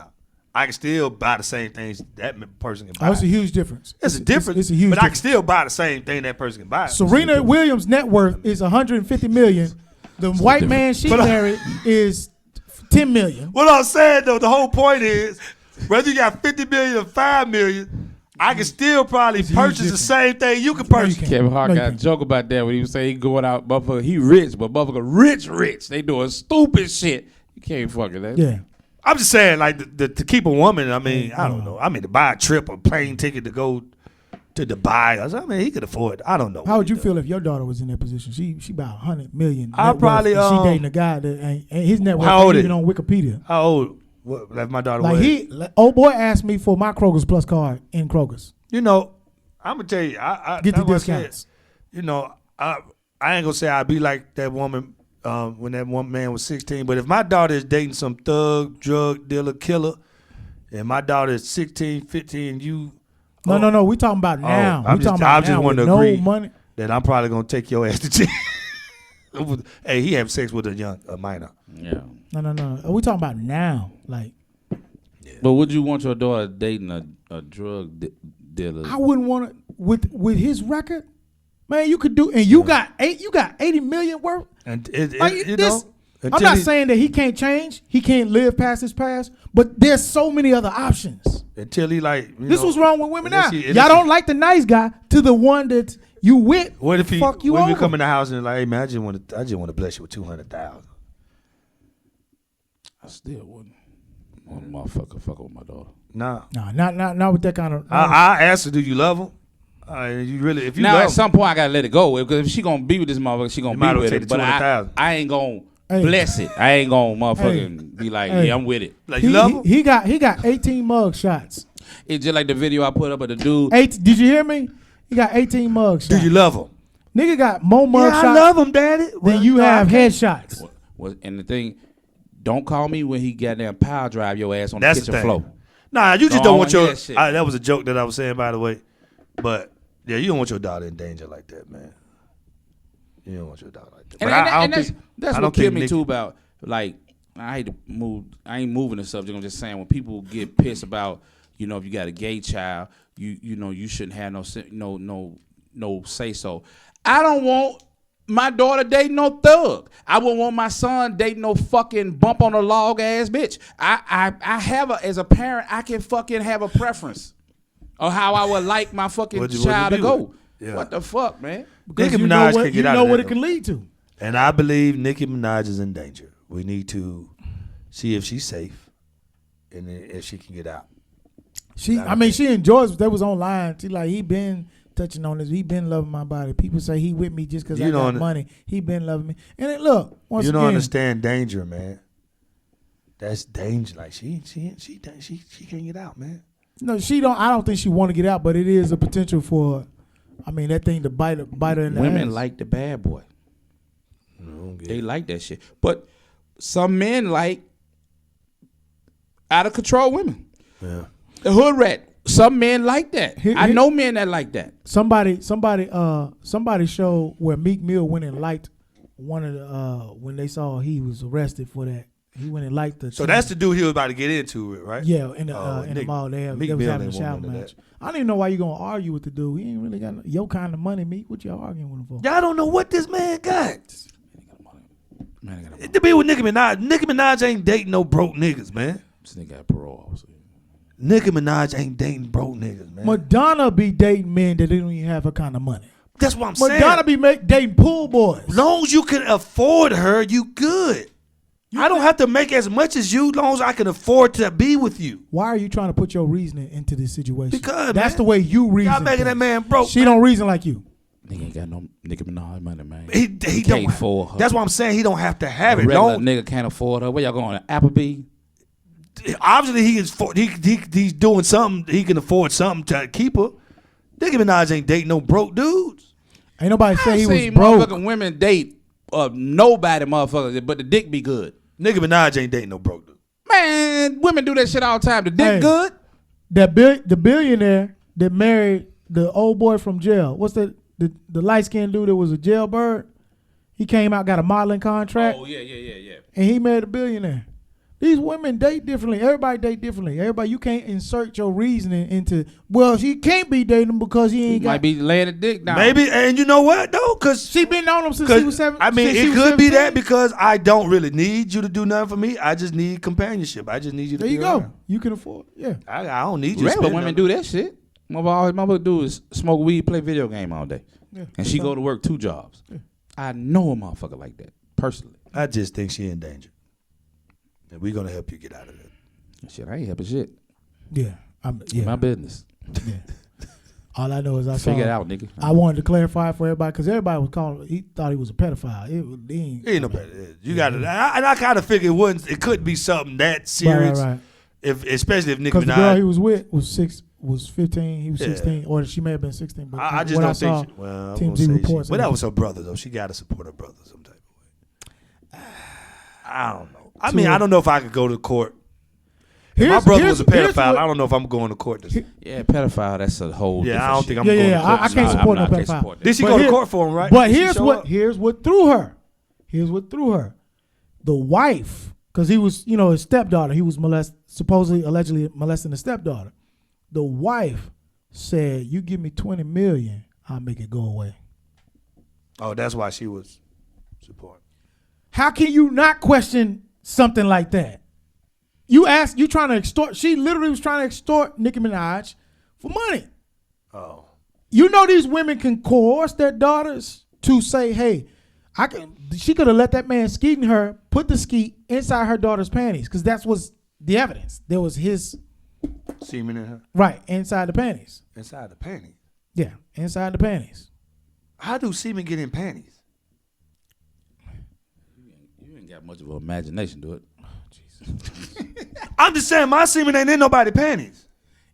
I can still buy the same things that person can buy.
Oh, it's a huge difference.
It's a difference.
It's a huge.
But
difference.
I can still buy the same thing that person can buy.
Serena Williams' net worth is $150 million. The white man she married is $10 million.
What I'm saying though, the whole point is, whether you got $50 million or $5 million, I can still probably purchase the same thing you can purchase.
Kevin Hart got a joke about that when he was saying he going out, motherfucker, he rich, but motherfucker rich. They doing stupid shit. You can't fucking that.
Yeah.
I'm just saying, like, to keep a woman, I mean, I don't know. I mean, to buy a trip or plane ticket to go to Dubai. I mean, he could afford it. I don't know.
How would you feel if your daughter was in that position? She about $100 million.
I probably
she dating a guy that ain't his net worth ain't even on Wikipedia.
How old? What? Like my daughter.
Old boy asked me for my Kroger's Plus card in Kroger's.
You know, I'm gonna tell you, I
get the discounts.
You know, I ain't gonna say I'd be like that woman when that one man was 16. But if my daughter is dating some thug, drug dealer, killer, and my daughter is 16, 15, you.
No. We talking about now.
I just want to agree
money.
That I'm probably gonna take your ass to jail. Hey, he have sex with a minor.
Yeah.
No. We talking about now, like.
Yeah.
But would you want your daughter dating a drug dealer?
I wouldn't want to with his record, man. You could do, and you got $80 million worth.
And
I'm not saying that he can't change, he can't live past his past, but there's so many other options.
Until he
this was wrong with women now. Y'all don't like the nice guy to the one that you with.
What if he
fuck you
what if
over?
he come in the house and like, hey man, I just want to bless you with $200,000.
I still wouldn't want a motherfucker fuck with my daughter.
Nah,
not with that kind of.
I asked her, do you love him? You really? If you
now
love
at some point I gotta let it go because if she gonna be with this motherfucker, she gonna be with it.
But
I ain't gonna bless it. I ain't gonna motherfucking be like, yeah, I'm with it.
Like you love him?
He got 18 mug shots.
It's just like the video I put up of the dude.
Did you hear me? He got 18 mug shots.
Do you love him?
Nigga got more mug shots.
I love him, daddy.
Than you have headshots.
And the thing, don't call me when he goddamn power drive your ass on the kitchen floor.
Nah, you just don't want your. That was a joke that I was saying, by the way. But yeah, you don't want your daughter in danger like that, man. You don't want your daughter like that.
And that's what killed me too about, like, I hate to move. I ain't moving the subject. I'm just saying when people get pissed about, you know, if you got a gay child, you know you shouldn't have no say so. I don't want my daughter dating no thug. I wouldn't want my son dating no fucking bump on a log ass bitch. I have as a parent, I can fucking have a preference of how I would like my fucking child to go.
Yeah.
What the fuck, man?
Because
Nicki Minaj can get out of that.
You know what it can lead to.
And I believe Nicki Minaj is in danger. We need to see if she's safe and if she can get out.
She enjoys what that was online. She like, he been touching on this. He been loving my body. People say he with me just because I got money. He been loving me. And then look, once again,
you don't understand danger, man. That's danger. Like she can't get out, man.
No, she don't. I don't think she want to get out, but it is a potential for. I mean, that thing to bite her in the ass.
Women like the bad boy. They like that shit. But some men like out of control women.
Yeah.
The hood rat. Some men like that. I know men that like that.
Somebody showed where Meek Mill went and liked one of the when they saw he was arrested for that. He went and liked the.
So that's the dude he was about to get into it, right?
Yeah, in the mall they was having a shower match. I don't even know why you gonna argue with the dude. He ain't really got your kind of money, Meek. What y'all arguing with him for?
Y'all don't know what this man got. To be with Nicki Minaj. Nicki Minaj ain't dating no broke niggas, man.
This nigga got parole officer.
Nicki Minaj ain't dating broke niggas, man.
Madonna be dating men that don't even have her kind of money.
That's what I'm saying.
Madonna be dating pool boys.
Long as you can afford her, you good. I don't have to make as much as you, long as I can afford to be with you.
Why are you trying to put your reasoning into this situation?
Because
that's the way you reason.
Y'all making that man broke.
She don't reason like you.
Nigga ain't got no Nicki Minaj money, man.
He can't afford her. That's what I'm saying. He don't have to have it.
Regular nigga can't afford her. Where y'all going? Applebee?
Obviously, he's doing something. He can afford something to keep her. Nicki Minaj ain't dating no broke dudes.
Ain't nobody say he was
broke. Motherfucking women date nobody, motherfuckers, but the dick be good.
Nicki Minaj ain't dating no broke dude.
Man, women do that shit all the time. The dick good.
The billionaire that married the old boy from jail. What's the light skinned dude that was a jailbird? He came out, got a modeling contract.
Oh yeah.
And he married a billionaire. These women date differently. Everybody date differently. You can't insert your reasoning into, well, she can't be dating him because he ain't
might be laying a dick down.
Maybe, and you know what, though? Because
she been on him since he was 7.
I mean, it could be that because I don't really need you to do nothing for me. I just need companionship. I just need you to be around.
There you go. You can afford, yeah.
I don't need you.
Regular women do that shit. My mother do is smoke weed, play video game all day. Yeah. And she go to work 2 jobs. Yeah. I know a motherfucker like that, personally.
I just think she in danger. And we're going to help you get out of it.
Shit, I ain't helping shit.
Yeah.
My business.
Yeah. All I know is
figure it out, nigga.
I wanted to clarify for everybody because everybody was calling. He thought he was a pedophile.
He ain't no pedophile. You got to, and I kind of figured it couldn't be something that serious.
Right.
Especially if Nicki Minaj.
Because the girl he was with was 15. He was 16, or she may have been 16. But
I just don't think. TMZ reports. But that was her brother though. She got to support her brother some type of way. I don't know. I mean, I don't know if I could go to court. If my brother was a pedophile, I don't know if I'm going to court.
Yeah, pedophile, that's a whole
I don't think I'm
going
to court.
I can't support no pedophile.
Did she go to court for him, right?
But here's what threw her. The wife, because he was, his stepdaughter. He was allegedly molesting the stepdaughter. The wife said, "You give me $20 million, I'll make it go away."
Oh, that's why she was supporting.
How can you not question something like that? You trying to extort. She literally was trying to extort Nicki Minaj for money.
Oh.
You know these women can coerce their daughters to say, hey, she could have let that man skeet in her, put the skeet inside her daughter's panties, because that was the evidence. There was his
semen in her.
Right, inside the panties.
Inside the panties?
Yeah, inside the panties.
How do semen get in panties?
got much of an imagination, do it.
I'm just saying, my semen ain't in nobody's panties.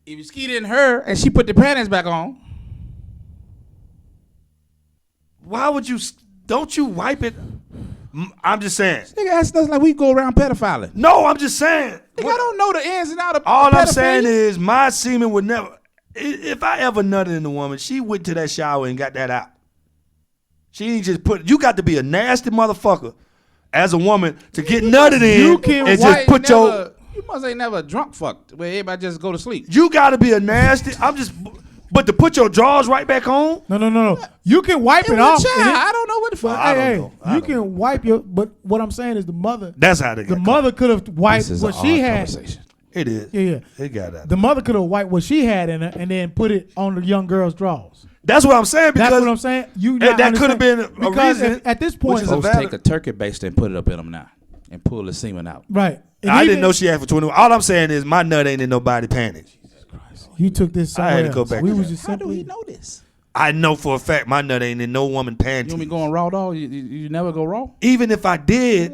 If you skeet in her and she put the panties back on,
why would you? Don't you wipe it? I'm just saying.
Nigga, that's like we go around pedophiling.
No, I'm just saying.
Nigga, I don't know the ins and outs of
all
pedophilia.
I'm saying is my semen would never. If I ever nutted in a woman, she went to that shower and got that out. She ain't just put. You got to be a nasty motherfucker as a woman to get nutted in and just put your.
You must ain't never drunk fucked where everybody just go to sleep.
You got to be a nasty. But to put your drawers right back on.
No. You can wipe it off.
I don't know what the fuck.
You can wipe your. But what I'm saying is the mother.
That's how they got.
The mother could have wiped what she had.
It is.
Yeah.
It got that.
The mother could have wiped what she had in her and then put it on the young girl's drawers.
That's what I'm saying. Because
that's what I'm saying.
That could have been a reason.
At this point,
folks take a turkey baster and put it up in them now and pull the semen out.
Right. And
I didn't know she had for 21. All I'm saying is my nut ain't in nobody's panties.
Jesus Christ. You took this somewhere
I had to go back.
We was just
How do we know this?
I know for a fact my nut ain't in no woman panties.
You want me going raw, dog? You never go raw?
Even if I did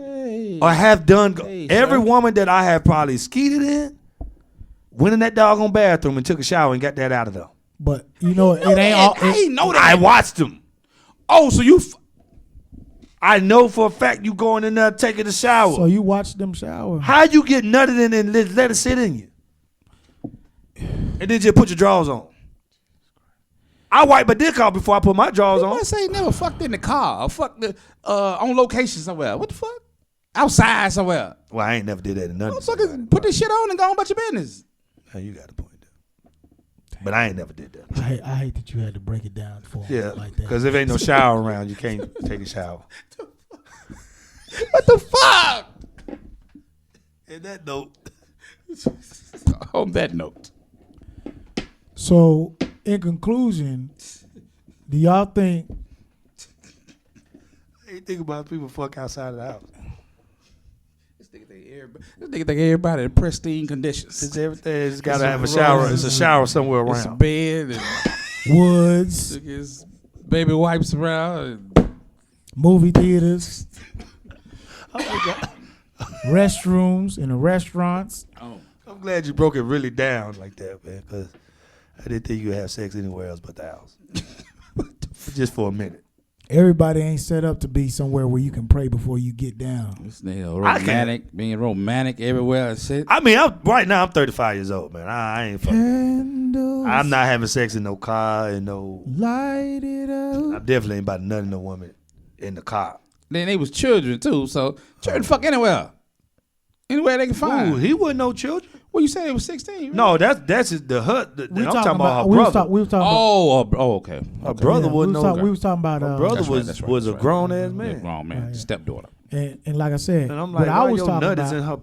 or have done, every woman that I have probably skeeted in went in that doggone bathroom and took a shower and got that out of there.
But you know, it ain't all.
I ain't know that.
I watched them.
Oh, so you...
I know for a fact you going in there taking a shower.
So you watch them shower.
How you get nutted in and let it sit in you? And then just put your drawers on. I wipe my dick off before I put my drawers on.
I say never fucked in the car or fucked on location somewhere. What the fuck? Outside somewhere.
Well, I ain't never did that in nothing.
Motherfuckers put this shit on and go on about your business.
Now you got a point there. But I ain't never did that.
I hate that you had to break it down for me like that.
Because if ain't no shower around, you can't take a shower.
What the fuck?
In that note.
On that note.
So, in conclusion, do y'all think...
I ain't think about people fuck outside of the house.
This nigga think everybody in pristine conditions.
It's everything. It's got to have a shower. It's a shower somewhere around.
It's a bed and
woods.
His baby wipes around. And
movie theaters. Restrooms in the restaurants.
Oh.
I'm glad you broke it really down like that, man, because I didn't think you would have sex anywhere else but the house. Just for a minute.
Everybody ain't set up to be somewhere where you can pray before you get down.
This nigga romantic, being romantic everywhere and shit.
I mean, right now I'm 35 years old, man. I ain't fucking. I'm not having sex in no car and no.
Light it up.
I definitely ain't about nothing no woman in the car.
Then they was children too, so children fuck anywhere. Anywhere they can find.
Ooh, he wasn't no children.
Well, you said it was 16. Right?
No, that's the hut. I'm talking about her
we
brother.
Was talking
okay.
Her brother wasn't no.
We was talking about.
Her brother was a grown ass man.
Grown man, stepdaughter.
And like I said,
and I'm like,
I was
your
talking
nut
about
is in her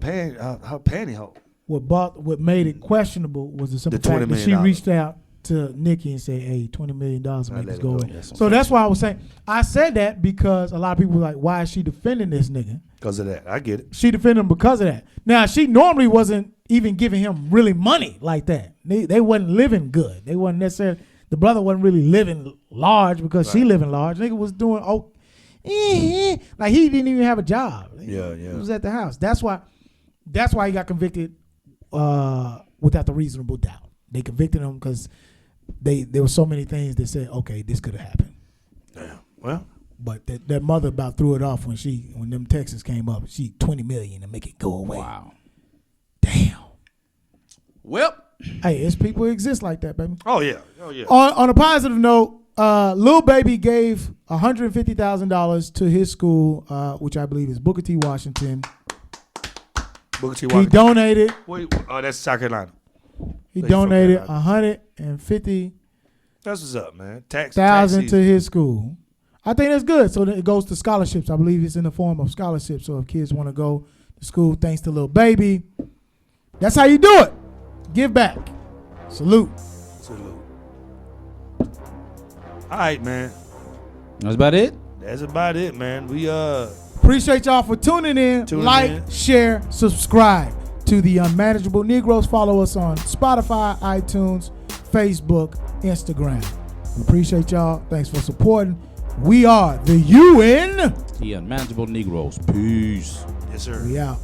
pantyhose.
What made it questionable was the simple fact that she reached out to Nikki and said, "Hey, $20 million make this go away." So that's why I was saying. I said that because a lot of people were like, "Why is she defending this nigga?" Because
of that, I get it.
She defended him because of that. Now she normally wasn't even giving him really money like that. They wasn't living good. They wasn't necessarily. The brother wasn't really living large because she living large. Nigga was doing like he didn't even have a job.
Yeah.
He was at the house. That's why he got convicted without the reasonable doubt. They convicted him because there were so many things that said, okay, this could have happened.
Yeah. Well.
But that mother about threw it off when them texts came up. She $20 million to make it go away.
Wow.
Damn.
Well.
Hey, it's people who exist like that, baby.
Oh yeah.
On a positive note, Lil Baby gave $150,000 to his school, which I believe is Booker T. Washington.
Booker T. Washington.
He donated.
Wait, that's South Carolina.
He donated $150,000.
That's what's up, man. Tax
to his school. I think that's good. So it goes to scholarships. I believe it's in the form of scholarships. So if kids want to go to school, thanks to Lil Baby, that's how you do it. Give back. Salute.
All right, man.
That's about it.
That's about it, man. We
appreciate y'all for tuning in. Share, subscribe to the Unmanageable Negroes. Follow us on Spotify, iTunes, Facebook, Instagram. We appreciate y'all. Thanks for supporting. We are the UN.
Unmanageable Negroes. Peace.
Yes, sir.
We out.